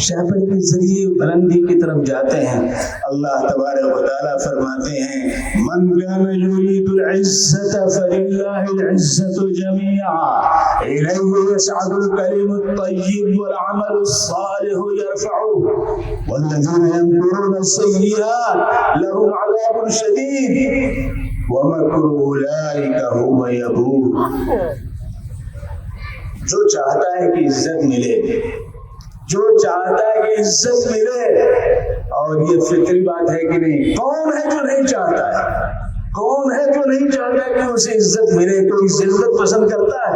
شہپر کے ذریعے بلندی کی طرف جاتے ہیں۔ اللہ تبارک و تعالیٰ فرماتے ہیں من کان یرید العزت فللہ العزت جمیعا الیہ یصعد الکلم الطیب والعمل الصالح یرفعہ والذین یمکرون السیئات لهم عذاب شدید ومکر اولئک هو یبور۔ جو چاہتا ہے کہ عزت ملے، جو چاہتا ہے کہ عزت ملے، اور یہ فطری بات ہے کہ نہیں، کون ہے جو نہیں چاہتا ہے؟ کون ہے جو نہیں چاہتا کہ اسے عزت ملے؟ کوئی ذلت پسند کرتا ہے؟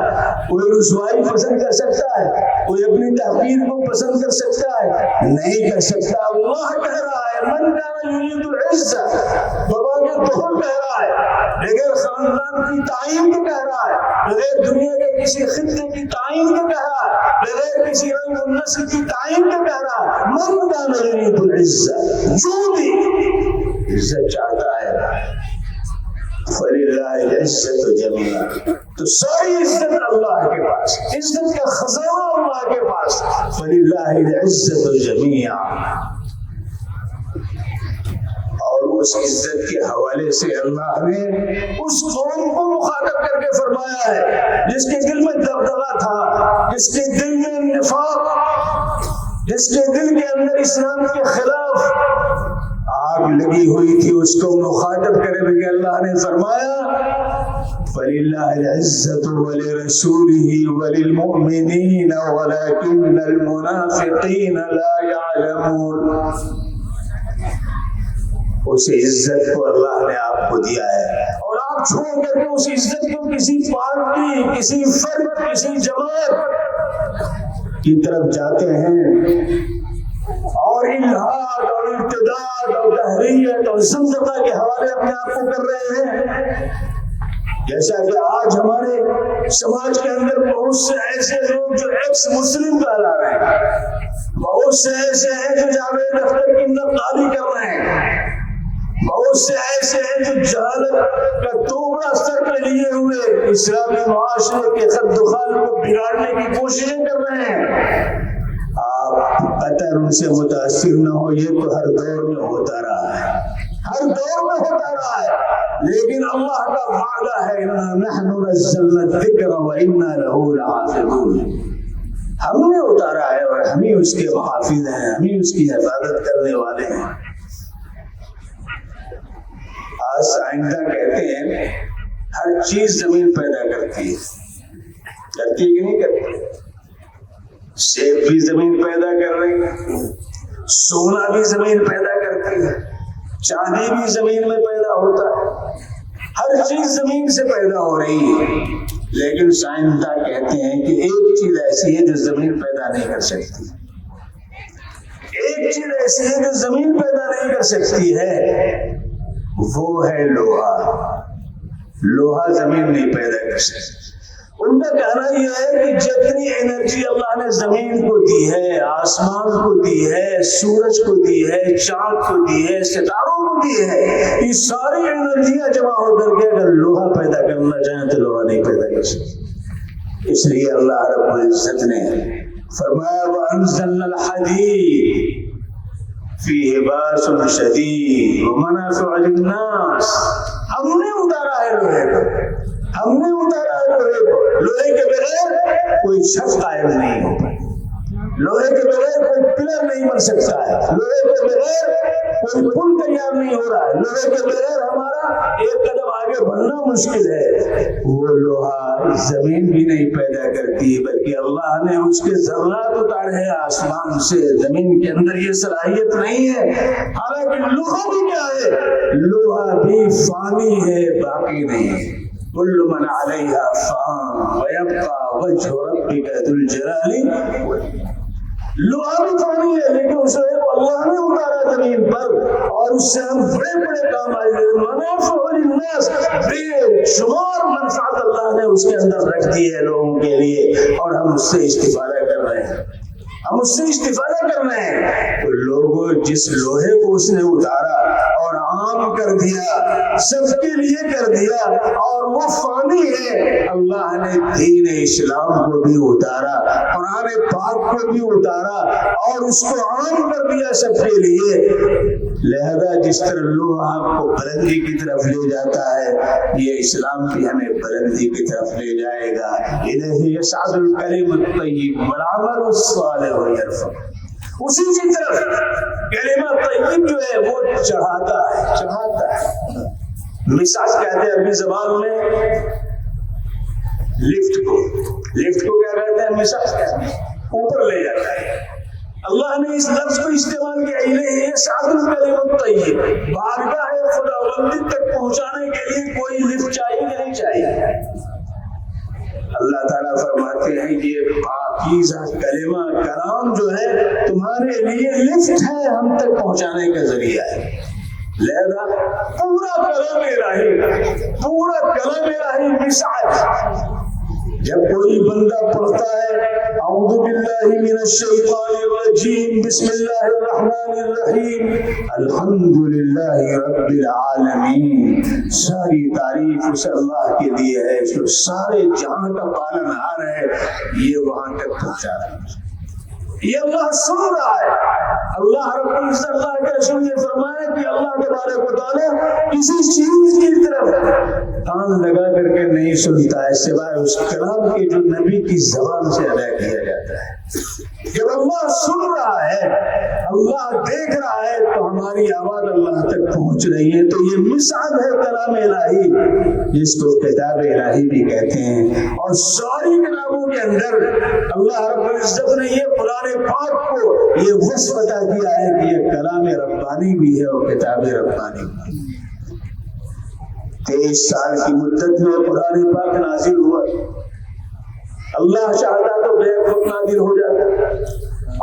کوئی رسوائی پسند کر سکتا ہے؟ کوئی اپنی تحقیر کو پسند کر سکتا ہے؟ نہیں کر سکتا۔ اللہ کہہ رہا ہے من کان یرید العزت، بابا کے دہر کہہ رہا ہے، بغیر خاندان کی تعین کے کہہ رہا ہے، بغیر دنیا کے کسی خطے کی تعین کے کہہ رہا ہے، بغیر کسی رنگ و نسل کی تعین کے کہہ رہا ہے، من کان یرید العزت، جو بھی عزت چاہتا ہے فَلِلَّهِ الْعِزَّةُ جَمِيعًا، تو ساری عزت اللہ کے پاس، عزت کا خزانہ اللہ کے پاس، فَلِلَّهِ الْعِزَّةُ جَمِيعًا۔ اور اس عزت کے حوالے سے اللہ نے اس قوم کو مخاطب کر کے فرمایا ہے جس کے دل میں دغدغہ تھا، جس کے دل میں نفاق، جس کے دل کے اندر اسلام کے خلاف آگ لگی ہوئی تھی، اس کو مخاطب کرے بغیر اللہ نے فرمایا فَلِلَّهِ الْعِزَّةُ وَلِرَسُولِهِ وَلِلْمُؤْمِنِينَ وَلَكِنَّ الْمُنَافِقِينَ لَا يَعْلَمُونَ۔ اس عزت کو اللہ نے آپ کو دیا ہے، اور آپ چھوڑ کر کے اس عزت کو کسی پارٹی، کسی فرد، کسی جماعت کی طرف جاتے ہیں اور الہاد اور ارتداد اور تحریت اور زندقہ کے حوالے اپنے آپ کو کر رہے ہیں۔ جیسا کہ آج ہمارے سماج کے اندر بہت سے ایسے لوگ جو ایکس مسلم کہلا رہے ہیں، بہت سے ایسے ہیں جو جاوید اختر کی نقالی کر رہے ہیں، بہت سے ایسے ہیں جو جہالت کا توبہ سر پہ لیے ہوئے اسلامی معاشرے کے خد و خال کو بگاڑنے کی کوششیں کر رہے ہیں۔ آپ قطر ان سے متاثر نہ ہو، یہ تو ہر دور میں ہوتا رہا ہے، ہر دور میں ہوتا رہا ہے، لیکن اللہ کا وعدہ ہے اِنَّا نَحْنُ نَزَّلْنَا الذِّكْرَ وَإِنَّا لَهُ لَحَافِظُونَ، ہم نے اتارا ہے اور ہم ہی اس کے محافظ ہیں، ہم ہی اس کی حفاظت کرنے والے ہیں۔ آج سائنسداں کہتے ہیں ہر چیز زمین پیدا کرتی ہے کہ نہیں کرتی؟ سیب بھی زمین پیدا کر رہی ہے، سونا بھی زمین پیدا کرتی ہے، چاندی بھی زمین میں پیدا ہوتا ہے، ہر چیز زمین سے پیدا ہو رہی ہے، لیکن سائنسداں کہتے ہیں کہ ایک چیز ایسی ہے جو زمین پیدا نہیں کر سکتی، ایک چیز ایسی ہے جو زمین پیدا نہیں کر سکتی ہے، وہ ہے لوہا۔ لوہا زمین نہیں پیدا کر سکتی۔ ان کا کہنا یہ ہے کہ جتنی انرجی اللہ نے زمین کو دی ہے، آسمان کو دی ہے، سورج کو دی ہے، چاند کو دی ہے، ستاروں کو دی ہے، یہ ساری انرجیاں جمع ہو کر کے اگر لوہا پیدا کرنا چاہیں تو لوہا نہیں پیدا کر سکتے۔ اس لیے اللہ رب العزت نے فرمایا وَأَنزَلْنَا الْحَدِيدَ فِيهِ بَأْسٌ شَدِيدٌ وَمَنَافِعُ لِلنَّاسِ، ہم نے اتارا ہے لوہے کو، ہم نے اتارا ہے لوہے کو، لوہے کے بغیر کوئی شخص قائم نہیں ہو پائے، لوہے کے بغیر کوئی پلر نہیں بن سکتا ہے، لوہے کے بغیر کوئی پل تیار نہیں ہو رہا ہے، لوہے کے بغیر ہمارا ایک قدم آگے بڑھنا مشکل ہے۔ وہ لوہا زمین بھی نہیں پیدا کرتی بلکہ اللہ نے اس کے ذرات اتارے ہیں آسمان سے، زمین کے اندر یہ صلاحیت نہیں ہے۔ حالانکہ لوہا بھی کیا ہے؟ لوہا بھی فانی ہے، باقی نہیں ہے۔ کل من علیہا فان ویبقى وجہ ربک ذو الجلال والإکرام، لوہا بھی فانی ہے لیکن اسے اللہ نے اتارا زمین پر، اور اس سے ہم بڑے بڑے کام آئے ہیں، منافع للناس، بے شمار منفعت اللہ نے اس کے اندر رکھ دی ہے لوگوں کے لیے، اور ہم اس سے استفادہ کر رہے ہیں، ہم اس سے استفادہ کر رہے ہیں۔ تو لوگوں جس لوہے کو اس نے اتارا اور عام کر دیا، سب کے لیے کر دیا، اور وہ فانی ہے، اللہ نے دین اسلام کو بھی اتارا، قرآن پاک کو بھی اتارا، اور اس کو عام کر دیا سب کے لیے۔ لہذا جس طرح لوہا آپ کو بلندی کی طرف لے جاتا ہے، یہ اسلام بھی ہمیں بلندی کی طرف لے جائے گا۔ الیہ یصعد الکلم الطیب والعمل الصالح یرفع، اسی کی طرف کلمہ طیب جو ہے وہ چڑھاتا ہے۔ مثال کہتے ہیں عربی زبان میں لفٹ کو کیا کہتے ہیں؟ مثال کہتے ہیں، اوپر لے جاتا ہے۔ اللہ نے اس لفظ کو استعمال کیا، الیہ یصعد الکلم الطیب، بارگاہ خداوند مسجد تک پہنچانے کے لیے کوئی لفٹ چاہیے کہ نہیں چاہیے؟ اللہ تعالیٰ فرماتے ہیں یہ پاکیزہ کلمہ کلام جو ہے تمہارے لیے لفٹ ہے، ہم تک پہنچانے کا ذریعہ ہے۔ لہذا پورا کلام الہی مساج جب کوئی بندہ پڑھتا ہے اعوذ باللہ من الشیطان الرجیم بسم اللہ الرحمن الرحیم الحمد للہ رب العالمین، ساری تعریف اس اللہ کے لیے ہے جو سارے جہاں کا پالن ہار ہے، یہ وہاں تک پہنچا رہا ہے، یہ اللہ سن رہا ہے۔ اللہ رب العزت اللہ کے رسول نے فرمایا کہ اللہ تبارک و تعالیٰ کسی چیز کی طرف کان لگا کر کے نہیں سنتا ہے سوائے اس کلام کے جو نبی کی زبان سے ادا کیا جاتا ہے۔ جب اللہ سن رہا ہے، اللہ دیکھ رہا ہے تو ہماری آواز اللہ تک پہنچ رہی ہے، تو یہ مثال ہے کلام الہی جس کو کتاب الہی بھی کہتے ہیں۔ اور ساری کتابوں کے اندر اللہ رب العزت نے یہ قرآن پاک کو یہ وصف عطا کیا ہے کہ یہ کلام ربانی بھی ہے اور کتاب ربانی بھی ہے۔ 23 سال کی مدت میں قرآن پاک نازل ہوا، اللہ چاہتا تو بیک وقت نازل ہو جاتا،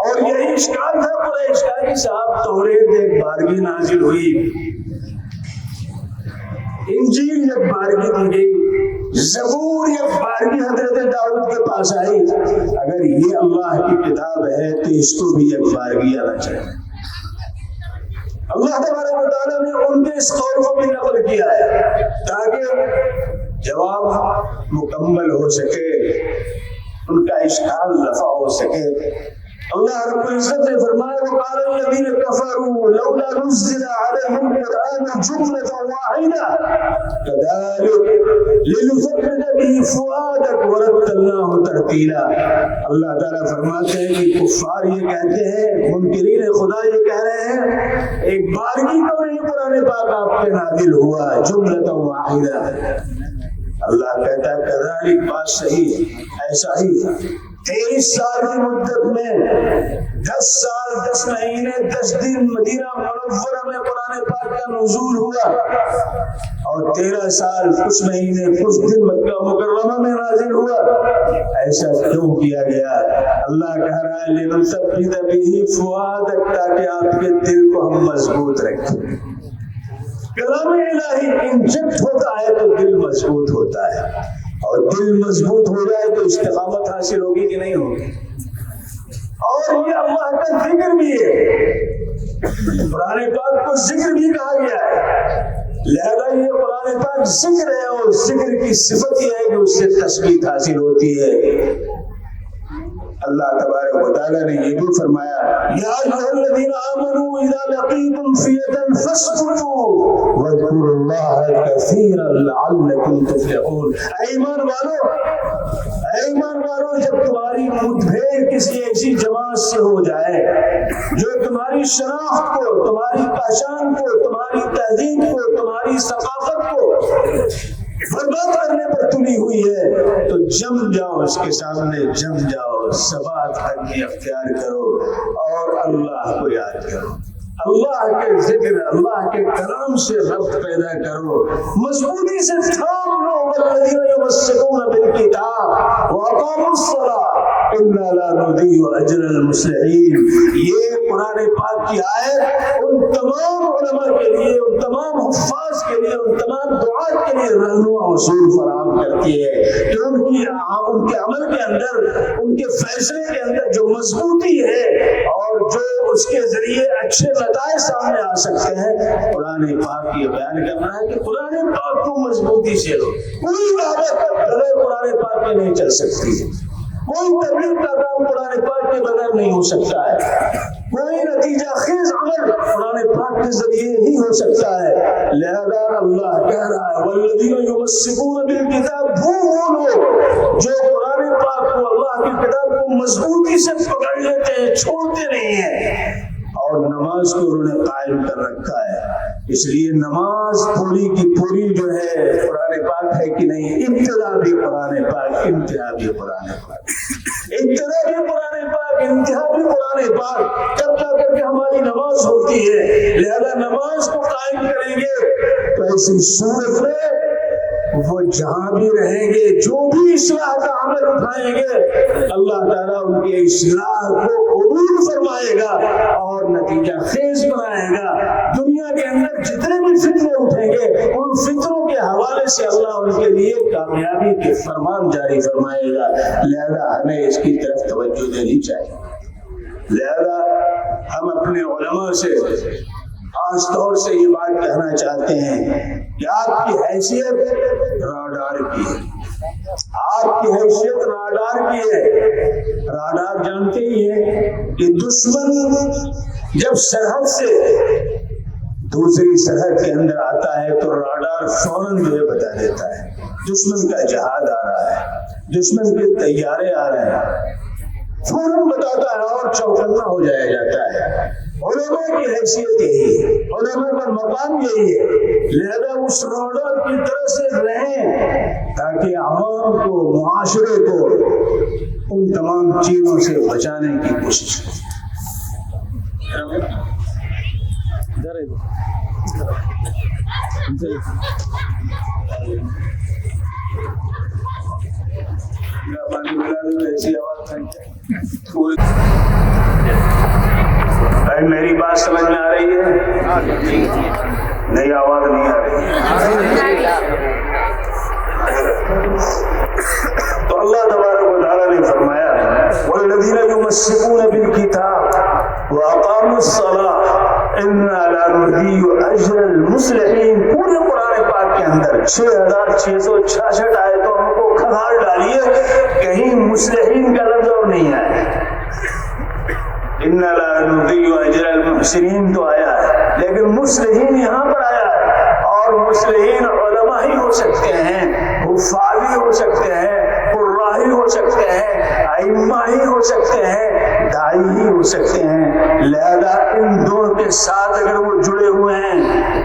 اور یہی اشکال تھا قریش کا کہ صاحب توریت ایک بارگی نازل ہوئی، انجیل ایک بارگی دی گئی، زبور ایک بارگی حضرت داؤد کے پاس آئی، اگر یہ اللہ کی کتاب ہے تو اس کو بھی ایک بارگی آنا چاہیے۔ اللہ تبارک و تعالیٰ نے ان کے اس قول کو بھی نقل کیا ہے تاکہ جواب مکمل ہو سکے، ان کا اشکال رفع ہو سکے۔ اللہ رب العزت نے فرمایا وقال الذين كفروا لولا نزل عليه القرآن جملة واحدة كذلك لنثبت به فؤادك ورتلناه ترتيلا۔ اللہ تعالیٰ فرماتے ہیں کہ کفار یہ کہتے ہیں، منکرین خدا یہ کہہ رہے ہیں ایک بارگی کو نہیں قرآن پاک آپ پہ نازل ہوا جملة واحدة۔ اللہ کہتا ہے کذالک، بات صحیح، ایسا ہی 23 سال کی مدت میں 10 سال 10 مہینے 10 دن مدینہ منورہ میں قرآن پاک کا نزول ہوا، اور 13 سال کچھ مہینے کچھ دن مکہ مکرمہ میں نازل ہوا۔ ایسا کیوں کیا گیا؟ اللہ کہہ رہا ہے لنثبت به فؤادک، تاکہ آپ کے دل کو ہم مضبوط رکھیں۔ کلام الہی انجیکٹ ہوتا ہے تو دل مضبوط ہوتا ہے، اور دل مضبوط ہو جائے تو استقامت حاصل ہوگی کہ نہیں ہوگی؟ اور یہ اللہ کا ذکر بھی ہے، قرآن پاک کو ذکر بھی کہا گیا ہے، لہذا یہ قرآن پاک ذکر ہے، اور ذکر کی صفت یہ ہے کہ اس سے تثبیت حاصل ہوتی ہے۔ اللہ تبارک و تعالیٰ نے یہ بھی فرمایا یا ایھا الذین آمنوا اذا لقیتم فئۃ فاثبتوا واذکروا اللہ کثیرا لعلکم تفلحون۔ اے ایمان والو، جب تمہاری مٹبھیڑ کسی ایسی جماعت سے ہو جائے جو تمہاری شناخت کو، تمہاری پہچان کو، تمہاری تہذیب کو، تمہاری ثقافت کو برباد کرنے پر تلی ہوئی ہے، تو جم جاؤ، اس کے سامنے جم جاؤ، ثبات حقی اختیار کرو اور اللہ کو یاد کرو، اللہ کے ذکر، اللہ کے کلام سے ربط پیدا کرو، مضبوطی سے تھام لو۔ والذین یمسکون بالکتاب واقاموا الصلاۃ انا لا نضیع اجر المصلحین۔ یہ قرآن پاک کی آیت ان تمام علماء کے لیے، ان تمام حفاظ کے لیے، ان تمام دعات کے لیے رہنما اصول فراہم کرتی ہے کہ ان کے عمل کے اندر، ان کے فیصلے کے اندر جو مضبوطی ہے اور جو اس کے ذریعے اچھے نتائج سامنے آ سکتے ہیں، قرآن پاک یہ بیان کرنا ہے کہ قرآن پاک کو مضبوطی سے لو۔ کوئی دعوت بغیر قرآن پاک کے نہیں چل سکتی، کوئی تبلیغ کا کام قرآن پاک کے بغیر نہیں ہو سکتا ہے، کوئی نتیجہ خیز عمل قرآن پاک کے ذریعے ہی ہو سکتا ہے۔ لہذا اللہ کہہ رہا ہے والذین یمسکون بالکتاب، وہ لوگ جو قرآن پاک کو، اللہ کی کتاب کو مضبوطی سے پکڑ لیتے ہیں، چھوڑتے نہیں ہیں، اور نماز کو انہوں نے قائم کر رکھا ہے۔ اس لیے نماز پوری کی پوری جو ہے قرآن پاک ہے کہ نہیں، ابتدا بھی قرآن پاک، انتہا بھی قرآن پاک، ابتدا بھی قرآن پاک، انتہا بھی قرآن پاک، تب جا کر کے ہماری نماز ہوتی ہے۔ لہذا نماز کو قائم کریں گے تو اسی صورت میں وہ جہاں بھی رہیں گے، جو بھی اصلاح کا عمل اٹھائیں گے، اللہ تعالیٰ ان کے اصلاح کو قبول فرمائے گا اور نتیجہ خیز بنائے گا۔ دنیا کے اندر جتنے بھی فتنے اٹھیں گے، ان فتنوں کے حوالے سے اللہ ان کے لیے کامیابی کے فرمان جاری فرمائے گا۔ لہذا ہمیں اس کی طرف توجہ دینی چاہیے۔ لہذا ہم اپنے علماء سے خاص طور سے یہ بات کہنا چاہتے ہیں کہ آپ کی حیثیت راڈار کی ہے، آپ کی حیثیت راڈار کی ہے۔ راڈار جانتے ہی ہیں کہ دشمن جب سرحد سے دوسری سرحد کے اندر آتا ہے تو راڈار فوراً جو ہے بتا دیتا ہے دشمن کا جہاز آ رہا ہے، دشمن کے طیارے آ رہے ہیں، فوراً بتاتا ہے اور چوکنا ہو جایا جاتا ہے۔ علماء کی حیثیت یہی ہے، علماء کا مقام یہی ہے۔ لہذا اس راڈار کی طرح سے رہیں تاکہ عوام کو، معاشرے کو ان تمام چیزوں سے بچانے کی کوشش کریں۔ میری بات سمجھ میں آ رہی ہے؟ نئی آواز نہیں آ رہی؟ تو اللہ تبارک و تعالیٰ نے فرمایا والذین یمسکون بالکتاب واقاموا الصلاۃ انا لا نضیع اجر المصلحین۔ پورے قرآن پاک کے اندر 6666 آیتوں کو کھنگال ڈالیے، کہیں مصلحین کا لفظ اور نہیں آیا۔ انا لا نضیع اجر المحسنین تو آیا ہے، لیکن مصلحین یہاں پر آیا ہے، اور مصلحین علماء ہی ہو سکتے ہیں، حفاظ ہی ہو سکتے ہیں، قراء ہی ہو سکتے ہیں، ائمہ ہی ہو سکتے ہیں، داعی ہی ہو سکتے ہیں۔ لہذا ان دونوں کے ساتھ اگر وہ جڑے ہوئے ہیں،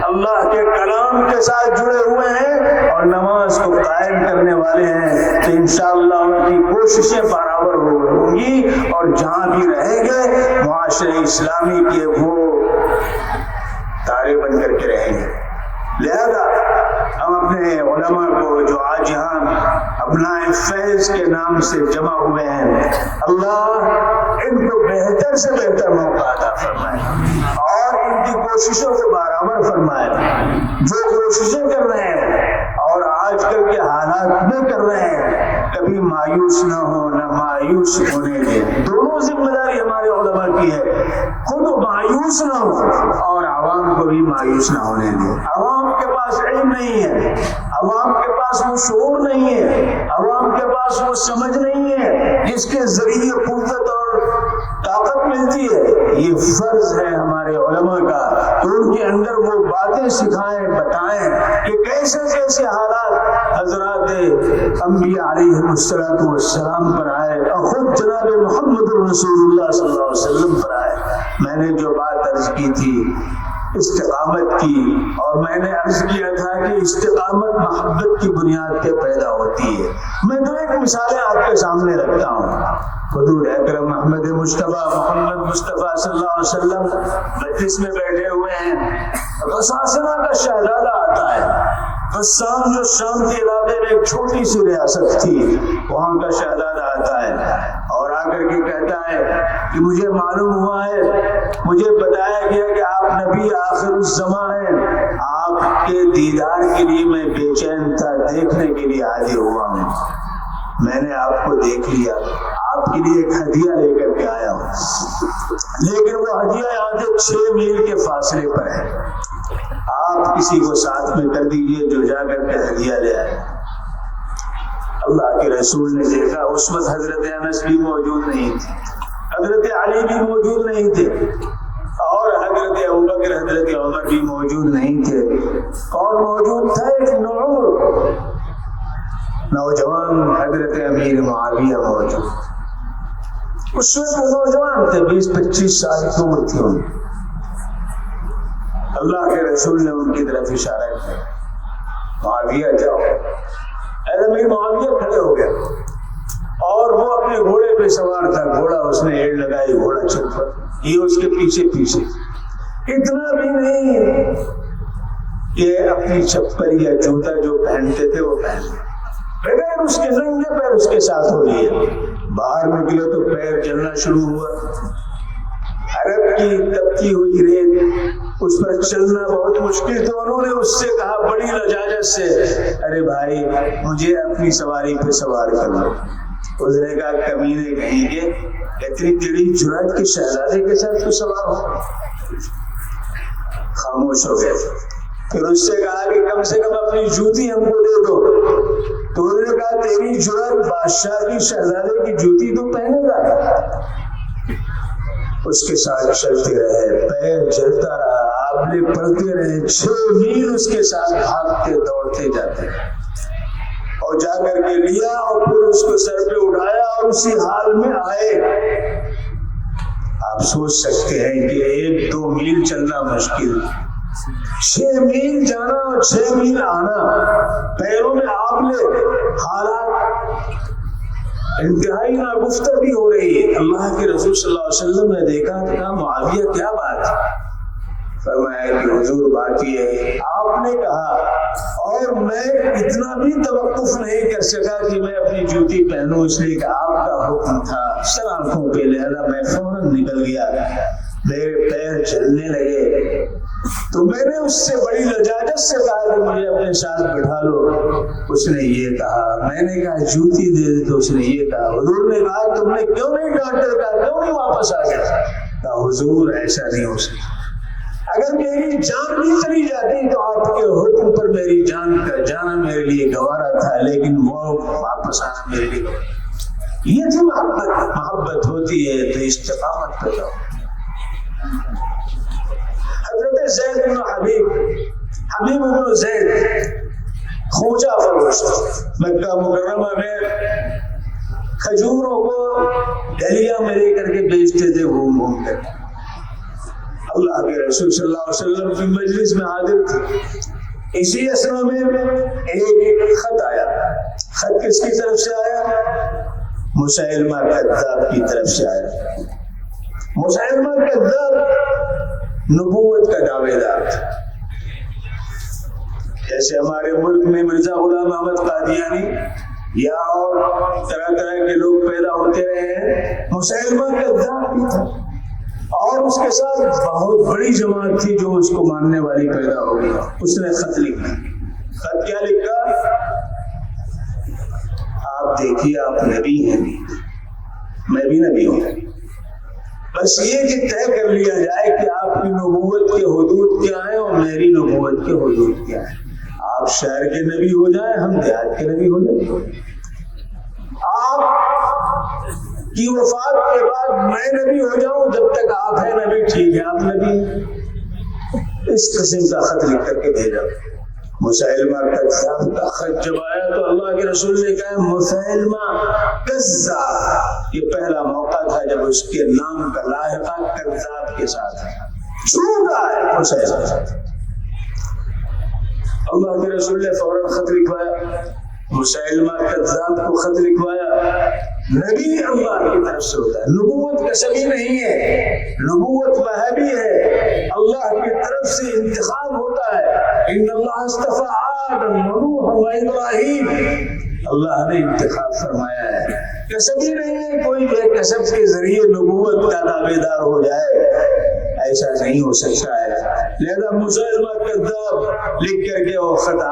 اللہ کے کلام کے ساتھ جڑے ہوئے ہیں اور نماز کو قائم کرنے والے ہیں، تو انشاءاللہ ان کی کوششیں برابر ہوں گی اور جہاں بھی رہیں گے معاشرے اسلامی کے وہ تارے بن کر کے رہیں گے۔ لہذا ہم اپنے علماء کو جو آج یہاں ابنائے فیض کے نام سے جمع ہوئے ہیں، اللہ ان کو بہتر سے بہتر موقع عطا فرمائے اور ان کی کوششوں کو برابر فرمائے۔ جو کوششیں کر رہے ہیں اور آج کل کے حالات میں کر رہے ہیں، کبھی مایوس نہ ہو، نہ مایوس ہونے دیں۔ دونوں ذمہ داری ہمارے علماء کی ہے، خود مایوس نہ ہو اور عوام کو بھی مایوس نہ ہونے دیں۔ عوام کے پاس علم نہیں ہے، عوام کے پاس وہ شعور نہیں ہے، عوام کے پاس وہ سمجھ نہیں ہے جس کے ذریعے قوت اور طاقت ملتی ہے۔ یہ فرض ہے ہمارے علماء کا کہ ان کے اندر وہ باتیں سکھائیں، بتائیں کہ کیسے کیسے حالات حضرات انبیاء علیہ السلام پر آئے اور خود جناب محمد رسول اللہ صلی اللہ علیہ وسلم پر آئے۔ میں نے جو بات عرض کی تھی استقامت کی، اور میں نے عرض کیا تھا کہ استقامت محبت کی بنیاد پہ پیدا ہوتی ہے۔ میں دو ایک مثالیں آپ کے سامنے رکھتا ہوں۔ حضور اکرم محمد مصطفیٰ محمد مصطفیٰ صلی اللہ علیہ وسلم مجلس میں بیٹھے ہوئے ہیں، غساسنہ کا شہزادہ آتا ہے۔ غسان جو شام کے علاقے میں ایک چھوٹی سی ریاست تھی، وہاں کا شہزادہ آتا ہے اور آ کر کے کہتا ہے کہ مجھے معلوم ہوا ہے، مجھے بتایا گیا کہ آپ نبی آخر الزماں ہیں، آپ کے دیدار کے لیے میں بے چین تھا، دیکھنے کے لیے حاضر ہوا ہوں۔ میں نے آپ کو دیکھ لیا، آپ کے لیے ایک ہدیہ لے کر کے آیا ہوں، لیکن وہ ہدیہ یہاں سے 6 میل کے فاصلے پر ہے۔ آپ کسی کو ساتھ میں کر دیجئے جو جا کر کے ہدیہ لے آئے۔ اللہ کے رسول نے دیکھا، اس وقت حضرت انس بھی موجود نہیں تھے، حضرت علی بھی موجود نہیں تھے، اور حضرت ابوبکر حضرت عمر بھی موجود نہیں تھے۔ کون موجود تھا؟ ایک نوجوان حضرت امیر معاویہ موجود۔ اس وقت وہ نوجوان تھے، 20-25 سال کی عمر تھی ان کی۔ اللہ کے رسول نے ان کی طرف اشارہ کیا، معاویہ جاؤ۔ امیر معاویہ کھڑے ہو گئے اور وہ اپنے گھوڑے پہ سوار تھا، گھوڑا اس نے ایڑ لگائی، گھوڑا چل پڑا، یہ اس کے پیچھے پیچھے۔ اتنا بھی نہیں، کہ اپنی چپل یا جوتا جو پہنتے تھے وہ پہن بغیر اس کے ننگے پیر اس کے ساتھ ہو لیے. باہر نکلے تو پیر جلنا شروع ہوا. عرب کی تپتی ہوئی ریت، اس پر چلنا بہت مشکل تھا. انہوں نے اس سے کہا بڑی لجاجت سے، ارے بھائی مجھے اپنی سواری پہ سوار کر لو. اس نے کہا کمینے کہیں گے اتنی تیری جرأت کے شہزادے کے ساتھ تو سوار ہو. خاموش ہو گئے. پھر اس سے کہا کہ کم سے کم اپنی جوتی ہم کو دے دو. تو انہوں نے کہا تیری جرأت بادشاہ کی شہزادے کی جوتی تو پہنے گا. اس کے ساتھ چلتے رہے، پیر جلتا رہا، آبلے پڑتے رہے. 6 میل اس کے ساتھ بھاگتے دوڑتے جاتے اور جا کر کے لیا اور پھر اس کو سر پہ اٹھایا اور اسی حال میں آئے. آپ سوچ سکتے ہیں کہ 1-2 میل چلنا مشکل، 6 میل جانا اور 6 میل آنا، پیروں میں آبلے، حالات انتہائی ناگفتہ بھی ہو رہی ہے. اللہ کے رسول صلی اللہ علیہ وسلم نے دیکھا کہ کہا معاویہ کیا بات ہے؟ فرمایا کہ حضور بات یہ ہے آپ نے کہا اور میں اتنا بھی توقف نہیں کر سکا کہ میں اپنی جوتی پہنوں، اس لیے کہ آپ کا حکم تھا سر آنکھوں پہ، لہذا میں فوراً نکل گیا. میرے پیر چلنے لگے تو میں نے اس سے بڑی لجاجت سے کہا کہ مجھے اپنے ساتھ بٹھا لو. اس نے یہ کہا. میں نے کہا جوتی دے دے تو اس نے یہ کہا. حضور نے کہا تم نے کیوں نہیں ڈانٹے؟ کہا کیوں نہیں واپس آ گیا؟ کہا حضور ایسا نہیں ہو سکتا، اگر میری جان بھی چلی جاتی تو آپ کے حکم پر میری جان کا جانا میرے لیے گوارا تھا، لیکن وہ واپس آنا میرے لیے گوارا. یہ تھی محبت. محبت ہوتی ہے تو استقامت پیدا ہو. حضرت زید بن حبیب بن زید خوجہ فروش مکہ مکرمہ میں کھجوروں کو ڈلیا میں لے کر کے بیچتے تھے گھوم گھوم کر. اللہ کے رسول صلی اللہ علیہ وسلم کی مجلس میں حاضر تھے. اسی اسنا میں ایک خط آیا. خط کس کی طرف سے آیا؟ مسیلمہ کذاب کی طرف سے آیا. مسیلمہ کذاب نبوت کا دعوے دار تھا. جیسے ہمارے ملک میں مرزا غلام احمد قادیانی یا اور طرح طرح کے لوگ پیدا ہوتے رہے ہیں، مسیلمہ کذاب بھی تھا اور اس کے ساتھ بہت بڑی جماعت تھی جو اس کو ماننے والی پیدا ہو گئی. اس نے خط لکھا. خط کیا لکھا؟ آپ دیکھیے آپ نبی ہیں، میں بھی نبی ہوں، بس یہ کہ طے کر لیا جائے کہ آپ کی نبوت کے حدود کیا ہیں اور میری نبوت کے حدود کیا ہیں. آپ شہر کے نبی ہو جائیں، ہم دیہات کے نبی ہو جائیں. آپ کی وفات کے بعد میں نبی ہو جاؤں، جب تک آپ ہیں نبی ٹھیک ہے، آپ نبی ہیں. اس قسم کا خط لکھ کر کے بھیجا. مسیلمہ کذاب کا خط جب آیا تو اللہ کے رسول نے کہا مسیلمہ کذاب. یہ پہلا موقع تھا جب اس کے نام کا لاحقہ کذاب کے ساتھ جھوٹا ہے مسیلمہ. اللہ کے رسول نے فوراً خط لکھوایا. مسیلمہ کذاب کو خط لکھوایا. نبی اللہ کی طرف سے ہوتا ہے، نبوت کسبی نہیں ہے، نبوت وہابی ہے، اللہ کی طرف سے انتخاب ہوتا ہے. ان اللہ اصطفى آدم ونوح وابراہیم، اللہ نے انتخاب فرمایا ہے. کسبی نہیں ہے، کوئی بے کسب کے ذریعے نبوت کا دعوے دار ہو جائے، ایسا نہیں ہو سکتا ہے. لہذا مسیلمہ کذاب لکھ کر کے وہ خط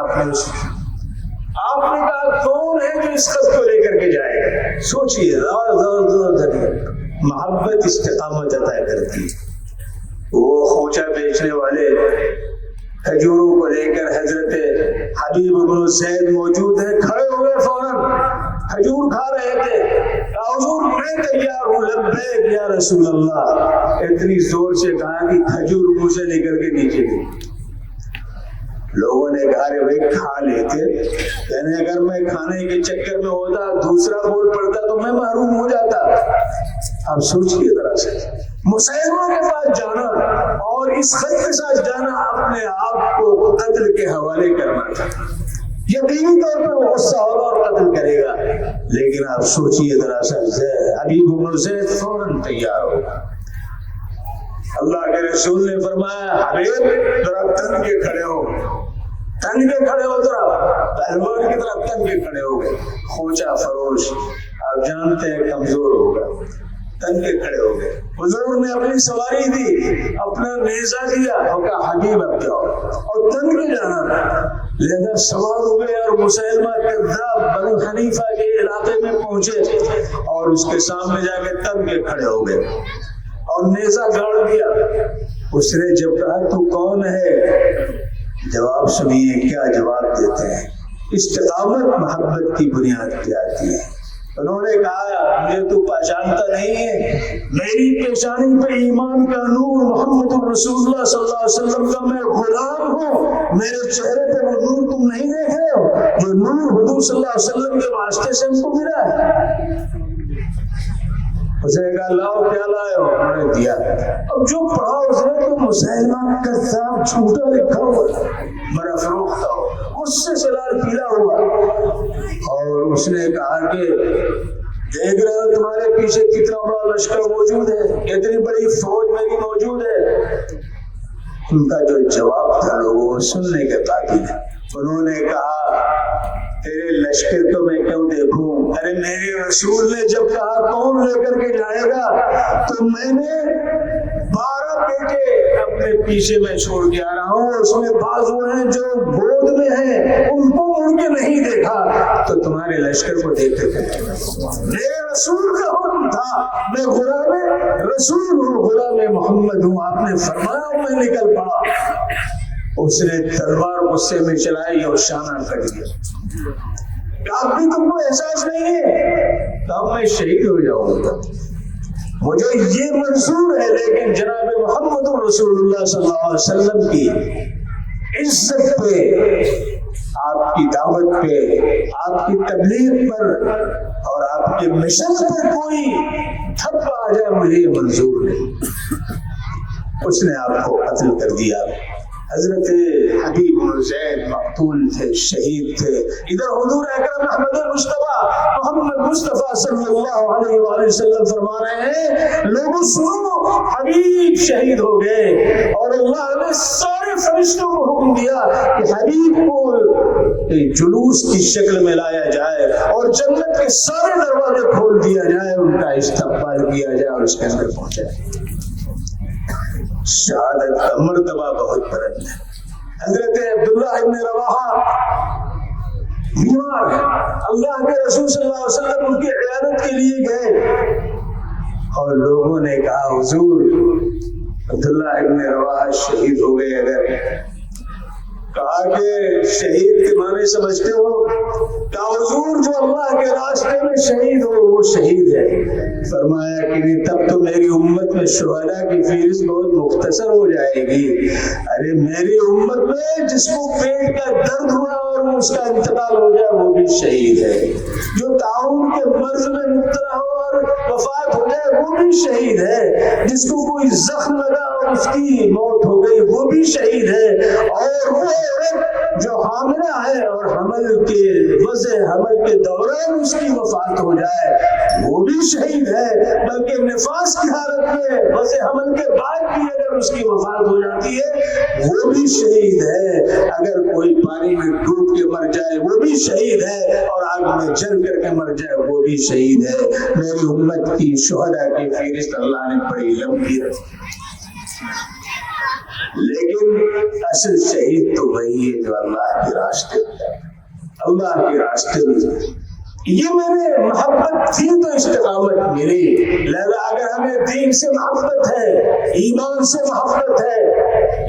آپ نے کہا کون ہے جو اس خط کو لے کر کے جائے گا؟ سوچئے، محبت استقامت عطا کرتی ہے. وہ خوچہ بیچنے والے کھجوروں کو لے کر حضرت حبیب بن زید موجود ہیں، کھڑے ہو گئے، فوراً کھجور کھا رہے تھے. حضور میں تیار ہوں، لبیک یا رسول اللہ. اتنی زور سے کہا کہ کھجور منہ سے لے کر کے نیچے گئی. لوگوں نے کہا رے بھائی کھا لیتے، یعنی اگر میں کھانے کے چکر میں ہوتا دوسرا بول پڑتا تو میں محروم ہو جاتا. اب سوچئے ذرا سے، مسیلمہ کے پاس جانا اور اس خط کے ساتھ جانا اپنے آپ کو قتل کے حوالے کرنا تھا. یقینی طور پر وہ غصہ ہوگا اور قتل کرے گا، لیکن آپ سوچئے ذرا سا، حبیب بن زید فوراً تیار ہوگا. اللہ کے رسول نے فرمایا حبیب ذرا تن کے کھڑے ہو. تن کے کھڑے ہو طرح پہلوان کی طرف تن کے کھڑے ہو گئے. خوچا فروش آپ جانتے ہیں کمزور ہوگا, تن کے کھڑے ہو گئے. حضور نے اپنی سواری دی, اپنا نیزہ دیا اور کہا حبیب اب جاؤ, اور تن کے جانا لہذا سوار ہو گئے اور مسیلمہ کذاب بنو حنیفہ کے علاقے میں پہنچے اور اس کے سامنے جا کے تن کے کھڑے ہو گئے اور نیزہ گاڑ دیا. اس نے جب کہا تو کون ہے, جواب سنیے کیا جواب دیتے ہیں. استقامت محبت کی بنیاد پہ آتی ہے. انہوں نے کہا مجھے تو پہچانتا نہیں ہے, میری پیشانی پہ ایمان کا نور محمد رسول اللہ صلی اللہ علیہ وسلم کا میں غلام ہوں, میرے چہرے پہ وہ نور تم نہیں دیکھ رہے ہو, جو نور حضور صلی اللہ علیہ وسلم کے واسطے سے ہم کو ملا ہے. اس نے کہا لاؤ کیا لائے ہو, انہوں نے دیا. اب جو پڑھا اس نے تو مسیلمہ کذاب جھوٹا لکھا ہوا مرا فروخت ہو, اس سے لال پیلا ہوا. اور اس نے کہا کہ دیکھ رہے ہو تمہارے پیچھے کتنا بڑا لشکر موجود ہے, کتنی بڑی فوج میری موجود ہے. ان کا جو جواب تھا لوگوں سننے کے قابل ہے. انہوں نے کہا تیرے لشکر تو میں کیوں دیکھوں, ارے میرے رسول نے جب کہا کون لے کر کے جائے گا تو میں نے 12 بیٹے اپنے پیچھے میں چھوڑ کے آ رہا ہوں, اس میں بازو ہیں جو گود میں ہیں ان کو مڑ کے نہیں دیکھا, تو تمہارے لشکر کو دیکھ کر میرے رسول کا حکم تھا, میں غلام رسول ہوں, غلام محمد ہوں, آپ نے فرمایا میں نکل پڑا. اس نے تلوار غصے میں چلائی اور شانہ کٹ گیا. اب بھی تم کو احساس نہیں ہے تو اب میں شہید ہو جاؤں گا, مجھے یہ منظور ہے, لیکن جناب محمد رسول اللہ صلی اللہ علیہ وسلم کی عزت پہ, آپ کی دعوت پہ, آپ کی تبلیغ پر اور آپ کے مشن پر کوئی تھپ آ جائے مجھے یہ منظور نہیں. اس نے آپ کو قتل کر دیا. حضرت حبیب بن زید مقتول تھے, شہید تھے. ادھر حضور اکرم احمد مصطفیٰ محمد مصطفیٰ صلی اللہ علیہ وآلہ وسلم فرما رہے ہیں لوگوں سنو, حبیب شہید ہو گئے اور اللہ نے سارے فرشتوں کو حکم دیا کہ حبیب کو جلوس کی شکل میں لایا جائے اور جنت کے سارے دروازے کھول دیا جائے, ان کا استقبال کیا جائے اور اس کے اندر پہنچا جائے. شہادت کا مرتبہ بہت بلند ہے. حضرت عبداللہ ابن رواحہ بیمار ہے, اللہ کے رسول صلی اللہ علیہ وسلم ان کی عیادت کے لیے گئے اور لوگوں نے کہا حضور عبداللہ ابن رواحہ شہید ہو گئے. اگر کہا کہ شہید کے معنی سمجھتے ہو, کہا حضور جو اللہ کے راستے میں شہید ہو وہ شہید ہے. فرمایا کہ نہیں, تب تو میری امت میں شہداء کی فہرست بہت مختصر ہو جائے گی. ارے میری امت میں جس کو پیٹ کا درد ہوا اور اس کا انتقال ہو جائے وہ بھی شہید ہے, جو تعاون کے مرض میں مبتلا ہو اور وفات ہو جائے وہ بھی شہید ہے, جس کو کوئی زخم لگا اور اس کی موت ہو گئی وہ بھی شہید ہے, اور وہ جو حاملہ ہے اور حمل کے وضع حمل کے دوران اس کی وفات ہو جائے وہ بھی شہید ہے, بلکہ نفاس کی حالت میں وضع حمل کے بعد بھی اگر اس کی وفات ہو جاتی ہے وہ بھی شہید ہے, اگر کوئی پانی میں ڈوب کے مر جائے وہ بھی شہید ہے, اور آگ میں جل کر کے مر جائے وہ بھی شہید ہے. میری امت کی شہداء کی فہرست اللہ نے بڑی لمبی رکھی, لیکن اصل شہید تو وہی ہے جو اللہ کے راستے میں, اللہ کے راستے میں. یہ میرے محبت تھی تو استقامت ملی. لہذا اگر ہمیں دین سے محبت ہے, ایمان سے محبت ہے,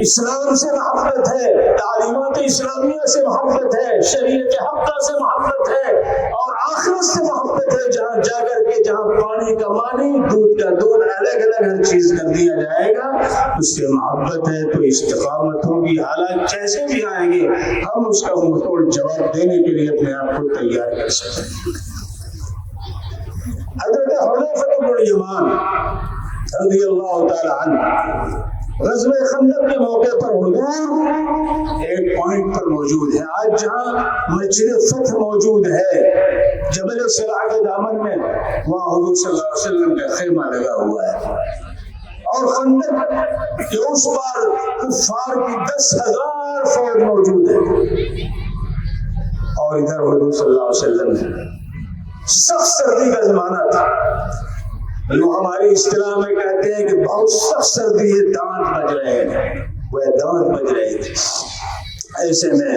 اسلام سے محبت ہے, تعلیمات اسلامیہ سے محبت ہے, شریعت حقہ سے محبت ہے اور آخرت سے محبت ہے, جہاں جا کر کے جہاں پانی کا پانی دودھ کا دودھ الگ الگ ہر چیز کر دیا جائے گا, اس سے محبت ہے تو استقامت ہوگی. حالات جیسے بھی آئیں گے ہم اس کا منہ توڑ جواب دینے کے لیے اپنے آپ کو تیار کر سکتے ہیں. حضرت حذیفہ بن الیمان رضی اللہ تعالی عنہ غزوہ خندق کے موقع پر حضور ایک پوائنٹ پر موجود ہے. آج جہاں مسجد فتح موجود ہے جبل صراع کے دامن میں, وہاں حضور صلی اللہ علیہ وسلم کا خیمہ لگا ہوا ہے, اور خندق کے اس پار کفار کی 10,000 فوج موجود ہے، اور ادھر حضور صلی اللہ علیہ وسلم سخت سردی کا زمانہ تھا، لوگ ہماری اصطلاح میں کہتے ہیں کہ بہت سخت سردی ہے، دانت بج رہے ہیں، وہ دانت بج رہے تھے۔ ایسے میں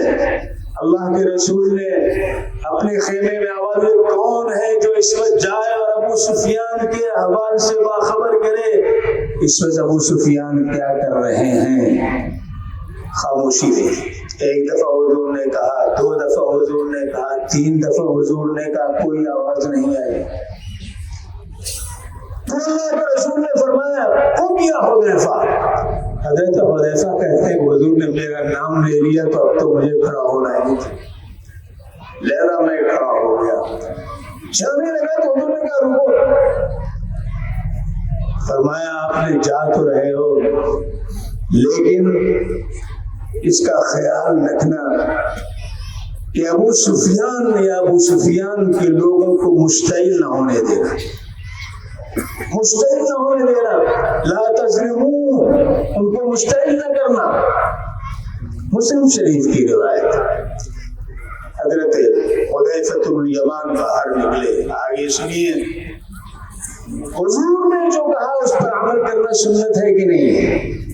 اللہ کے رسول نے اپنے خیمے میں آواز دی، کون ہے جو اس وقت جائے اور ابو سفیان کے احوال سے باخبر کرے؟ اس وقت ابو سفیان کیا کر رہے ہیں؟ خاموشی تھی۔ ایک دفعہ حضور نے کہا، دو دفعہ حضور نے کہا، تین دفعہ حضور نے کہا، کوئی آواز نہیں آئی۔ تو اللہ کے رسول نے فرمایا، قم یا حذیفہ۔ حضرت حذیفہ کہتے ہیں حضور نے میرا نام لے لیا تو اب تو مجھے کھڑا ہونا ہی تھا، لہذا میں کھڑا ہو گیا۔ چلنے لگا تو حضور نے کہا رکو، فرمایا آپ نے جا تو رہے ہو لیکن اس کا خیال رکھنا کہ ابو سفیان یا ابو سفیان کے لوگوں کو مشتعل نہ ہونے دینا، مشتعل نہ ہونے دینا، لا تظلمون، ان کو مشتعل نہ کرنا۔ مسلم شریف کی روایت، حضرت حذیفہ بن الیمان باہر نکلے، آگے سنیے، حضور نے جو کہا اس پر عمل کرنا سنت ہے کہ نہیں؟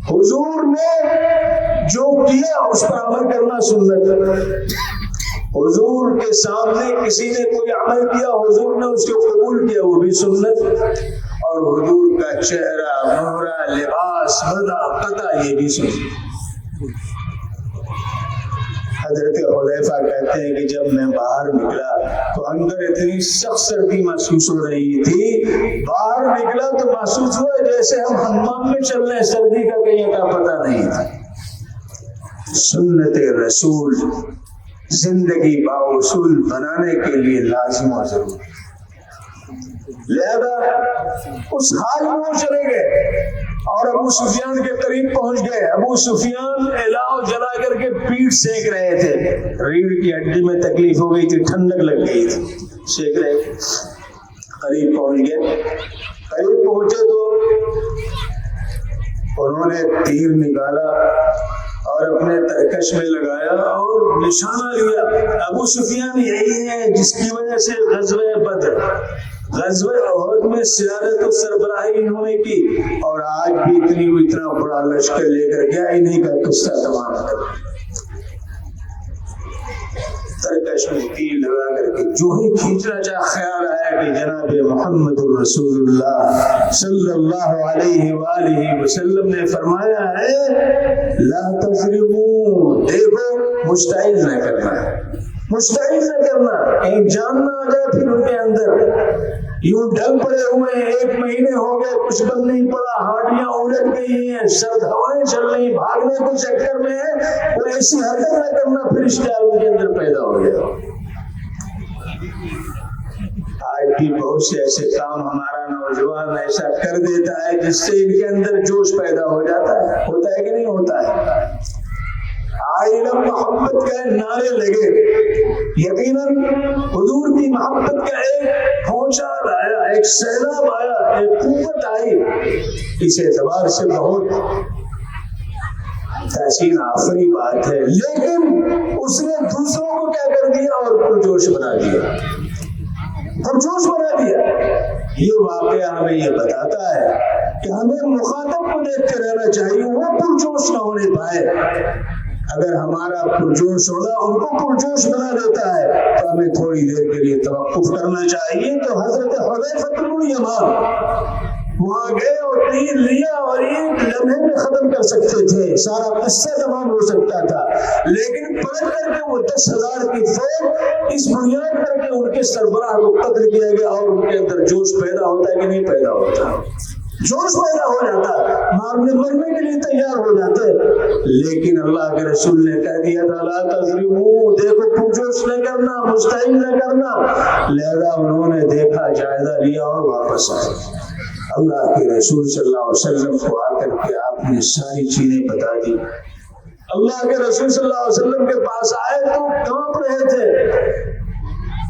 حضور نے جو کیا اس پر عمل کرنا سنت۔ حضور کے سامنے کسی نے کوئی عمل کیا، حضور نے اس کو قبول کیا، وہ بھی سنت، اور حضور کا چہرہ، مہرہ، لباس، وضع، قطع، یہ بھی سنت۔ حضرت حذیفہ کہتے ہیں کہ جب میں باہر نکلا تو اندر اتنی سخت سردی محسوس ہو رہی تھی، باہر نکلا تو محسوس ہوا جیسے ہم حمام میں چل رہے ہیں، سردی کا کہیں کا پتہ نہیں تھا۔ سنت رسول زندگی باوصول بنانے کے لیے لازم و ضروری، لہذا اس حال میں وہ چلے گئے اور ابو سفیان کے قریب پہنچ گئے۔ ابو سفیان الاؤ جلا کر کے پیٹ سینک رہے تھے، ریڑھ کی ہڈی میں تکلیف ہو گئی تھی، ٹھنڈک لگ گئی تھی، سینک رہے تھے۔ قریب پہنچ گئے، قریب پہنچے تو انہوں نے تیر نکالا اور اپنے ترکش میں لگایا اور نشانہ لیا۔ ابو سفیان یہی ہے جس کی وجہ سے غزوہ بدر، غزوہ احد میں سیادت و سربراہی انہوں نے کی، اور آج بھی اتنا بڑا لشکر لے کر گیا ہی نہیں کا قصہ تمام کر، ترکش میں تیر لگا کر کے جو ہی کھینچنا چاہ، خیال آیا کہ جناب محمد رسول اللہ صلی اللہ علیہ وآلہ وسلم نے فرمایا ہے لا تضربوا، دیکھو مشتعل نہ کرنا، مشتعل نہ کرنا، کہیں جان نہ آ جائے پھر ان کے اندر۔ یوں ڈھل پڑے ہوئے ہیں، 1 مہینے ہو گئے، کچھ بند نہیں پڑا، ہاڈیاں الٹ گئی ہیں، سرد ہوائیں چل رہی، بھاگنے کے چکر میں ہے، کوئی ایسی حرکت نہ کرنا پھر اسٹائل ان کے اندر پیدا ہو گیا۔ آج بھی بہت سے ایسے کام ہمارا نوجوان ایسا کر دیتا ہے جس سے ان کے اندر جوش پیدا ہو جاتا ہے، ہوتا ہے کہ نہیں ہوتا ہے؟ علم محبت کا نعرے لگے، یقیناً حضور کی محبت کا ایک پہنچار آیا، ایک سیلاب آیا، ایک قوت آئی، اس اعتبار سے بہت تحسین آفری بات ہے، لیکن اس نے دوسروں کو کیا کر دیا اور پرجوش بنا دیا، پرجوش بنا دیا۔ یہ واقعہ ہمیں یہ بتاتا ہے کہ ہمیں مخاطب کو دیکھتے رہنا چاہیے، وہ پرجوش نہ ہونے پائے۔ اگر ہمارا پرجوش ہوگا ان کو پرجوش بنا دیتا ہے تو ہمیں تھوڑی دیر کے لیے توقف کرنا چاہیے۔ تو حضرت حذیفہ بن الیمان وہاں گئے اور تیر لیا اور ایک لمحے میں ختم کر سکتے تھے، سارا قصہ تمام ہو سکتا تھا، لیکن پلٹ کر کے وہ 10,000 کی فوج اس بنیاد پر کہ ان کے سربراہ کو قتل کیا گیا، اور ان کے اندر جوش پیدا ہوتا ہے کہ نہیں پیدا ہوتا؟ جوش پیدا ہو جاتا، مارنے مرنے کے لیے تیار ہو جاتے، لیکن اللہ کے رسول نے کہہ دیا تھا لا تضربوا، دیکھو پرجوش نہ کرنا، مستعد نہ کرنا۔ لہذا انہوں نے دیکھا، جائزہ لیا اور واپس آئے۔ اللہ کے رسول صلی اللہ علیہ وسلم کو آ کر کے آپ نے ساری چیزیں بتا دی۔ اللہ کے رسول صلی اللہ علیہ وسلم کے پاس آئے تو کانپ رہے تھے،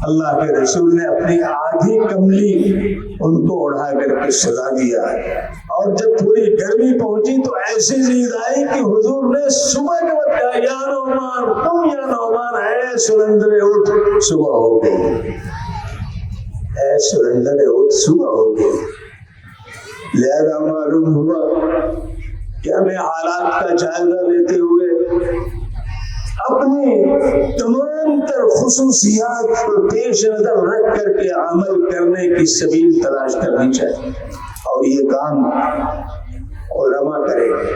اللہ کے رسول نے اپنی آدھی کملی ان کو اڑا کر کے سلا دیا، اور جب تھوڑی گرمی پہنچی تو ایسی نیند آئی کہ حضور نے صبح کے وقت کہا یا نعمان قم یا نعمان، اے سرندر اٹھ صبح ہو گئی، اے سرندر اٹھ صبح ہو گئی۔ لہذا معلوم ہوا کہ ہمیں حالات کا جائزہ لیتے ہوئے اپنی تمام تر خصوصیات کو پیش نظر رکھ کر کے عمل کرنے کی سبیل تلاش کرنی چاہیے، اور یہ کام علماء کریں گے،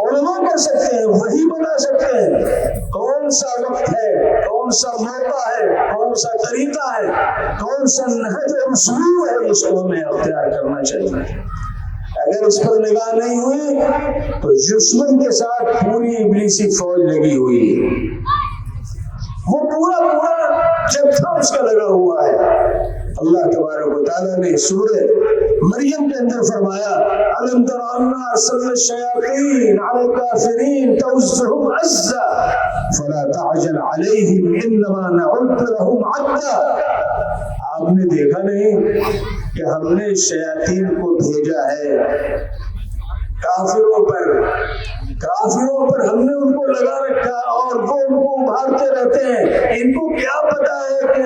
علماء کر سکتے ہیں، وہی بتا سکتے ہیں کون سا وقت ہے، کون سا موقع ہے، کون سا طریقہ ہے، کون سا نہج اور اسلوب ہے جس کو ہمیں اختیار کرنا چاہیے۔ اگر اس پر نگاہ نہیں ہوئی تو دشمن کے ساتھ پوری ابلیسی فوج لگی ہوئی ہے، وہ پورا جبھا اس کا لگا ہوا ہے۔ اللہ تبارک و تعالیٰ نے سورہ مریم کے اندر فرمایا الم تر انا ارسلنا الشیاطین علی الکافرین تعزهم عزا فلا تعجل علیہم انما نعد لهم عدا۔ آپ نے دیکھا نہیں کہ ہم نے شیاطین کو بھیجا ہے کافروں پر ہم نے ان کو لگا رکھا، اور وہ ان کو ابھارتے رہتے ہیں۔ ان کو کیا پتا ہے کہ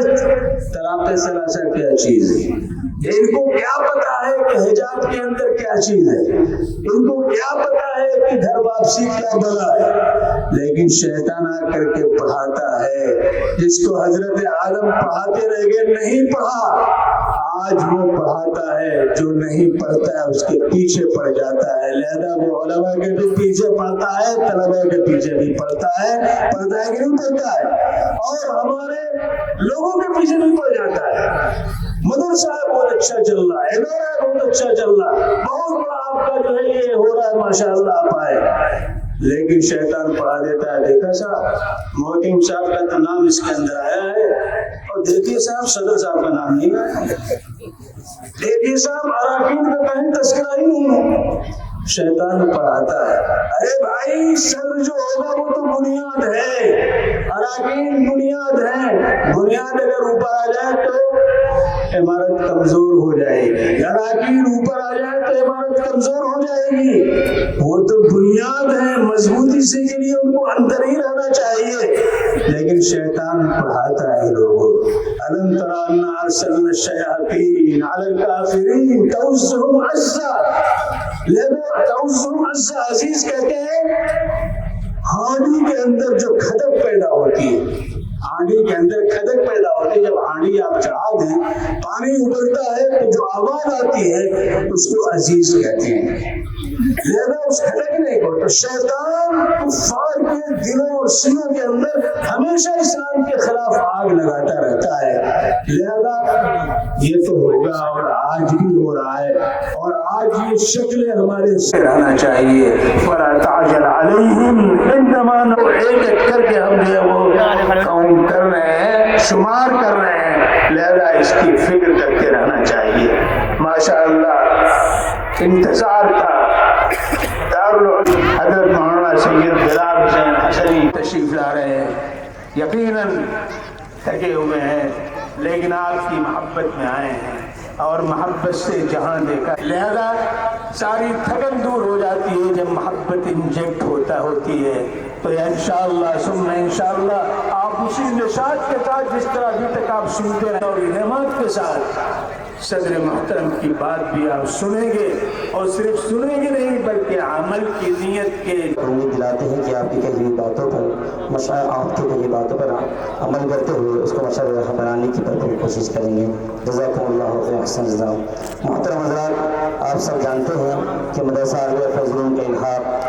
طلاق ثلاثہ کیا چیز ہے، ان کو کیا پتا ہے کہ حجاب کے اندر کیا چیز ہے، ان کو کیا پتا ہے کہ گھر واپسی کیا بلا ہے، لیکن شیطان آ کر کے پڑھاتا ہے جس کو حضرت آدم پڑھاتے رہ گئے، نہیں پڑھا، آج وہ پڑھاتا ہے، جو نہیں پڑھتا ہے اس کے پیچھے پڑ جاتا ہے۔ لہذا وہ علماء کے بھی پیچھے پڑھتا ہے، طلباء کے پیچھے بھی پڑھتا ہے کہ نہیں پڑھتا ہے، اور ہمارے لوگوں کے پیچھے بھی پڑ جاتا ہے۔ مدرسہ بہت اچھا چل رہا ہے، ادارہ بہت اچھا چل رہا ہے، بہت بڑا آپ کا جو ہے یہ ہو رہا ہے، ماشاءاللہ آپ آئے، لیکن شیطان پڑھا دیتا ہے۔ دیکھا صاحب محکم صاحب کا تو نام اس کے اندر آیا ہے، اور دیکھیے صاحب صدر صاحب کا نام نہیں آیا، دیکھیے صاحب اراکین کا کہیں تذکرہ ہی نہیں ہے۔ شیطان پڑھاتا ہے، ارے بھائی صدر جو ہوگا وہ تو بنیاد ہے، اراکین بنیاد ہے، بنیاد اگر اوپر آ جائے تو عمارت کمزور ہو جائے گی، اراکین اوپر آ جائے تو عمارت کمزور ہو جائے گی، وہ تو بنیاد ہے، مضبوطی سے کے لیے ان کو اندر ہی رہنا چاہیے، لیکن شیطان پڑھاتا ہے لوگوں۔ الم تر انا ارسلنا الشیاطین علی الکافرین تعزهم عزا، تعزهم عزا عزیز کہتے ہیں ہانڈی کے اندر جو کھدک پیدا ہوتی ہے، ہانڈی کے اندر کھدک پیدا ہوتی ہے، جب ہانڈی آپ چڑھا دیں پانی ابلتا ہے تو جو آواز آتی ہے اس کو عزیز کہتے ہیں۔ لہذا اس کھدکنے کو تو شیطان کفار کے دلوں اور سینوں کے اندر ہمیشہ اسلام کے خلاف آگ لگاتا رہتا ہے۔ لہذا یہ تو ہوگا، اور آج بھی ہو رہا ہے، اور آج یہ شکلیں ہمارے سے رہنا چاہیے۔ فَلَا تَعْجَلْ عَلَيْهِمْ إِنَّمَا ایک ایک کر کے ہم جو ہے وہ کاؤنٹ کر رہے ہیں، شمار کر رہے ہیں، لہذا اس کی فکر کرتے رہنا چاہیے۔ ماشاءاللہ انتظار تھا دارالعلوم حضرت مولانا سید بلال حسین حسنی تشریف لا رہے ہیں، یقیناً تھکے ہوئے ہیں، لیکن آپ کی محبت میں آئے ہیں اور محبت سے جہاں دیکھا، لہذا ساری تھکن دور ہو جاتی ہے جب محبت انجیکٹ ہوتی ہے، تو انشاءاللہ ثم انشاءاللہ آپ اسی نشاط کے ساتھ جس طرح ابھی تک آپ سنتے رہے اور انعامات کے ساتھ صدر محترم کی بات بھی آپ سنیں گے، اور صرف سنیں گے نہیں بلکہ عمل کی نیت کے امید دلاتے ہیں کہ آپ کی کہی ہوئی باتوں پر آپ کی کہی باتوں پر عمل کرتے ہوئے اس کو مشاعر بنانے کی بھرپور کوشش کریں گے۔ جزاکم اللہ خیر احسن جزا۔ محترم حضرات، آپ سب جانتے ہیں کہ مدرسہ عالیہ فضل العلوم کا الحاق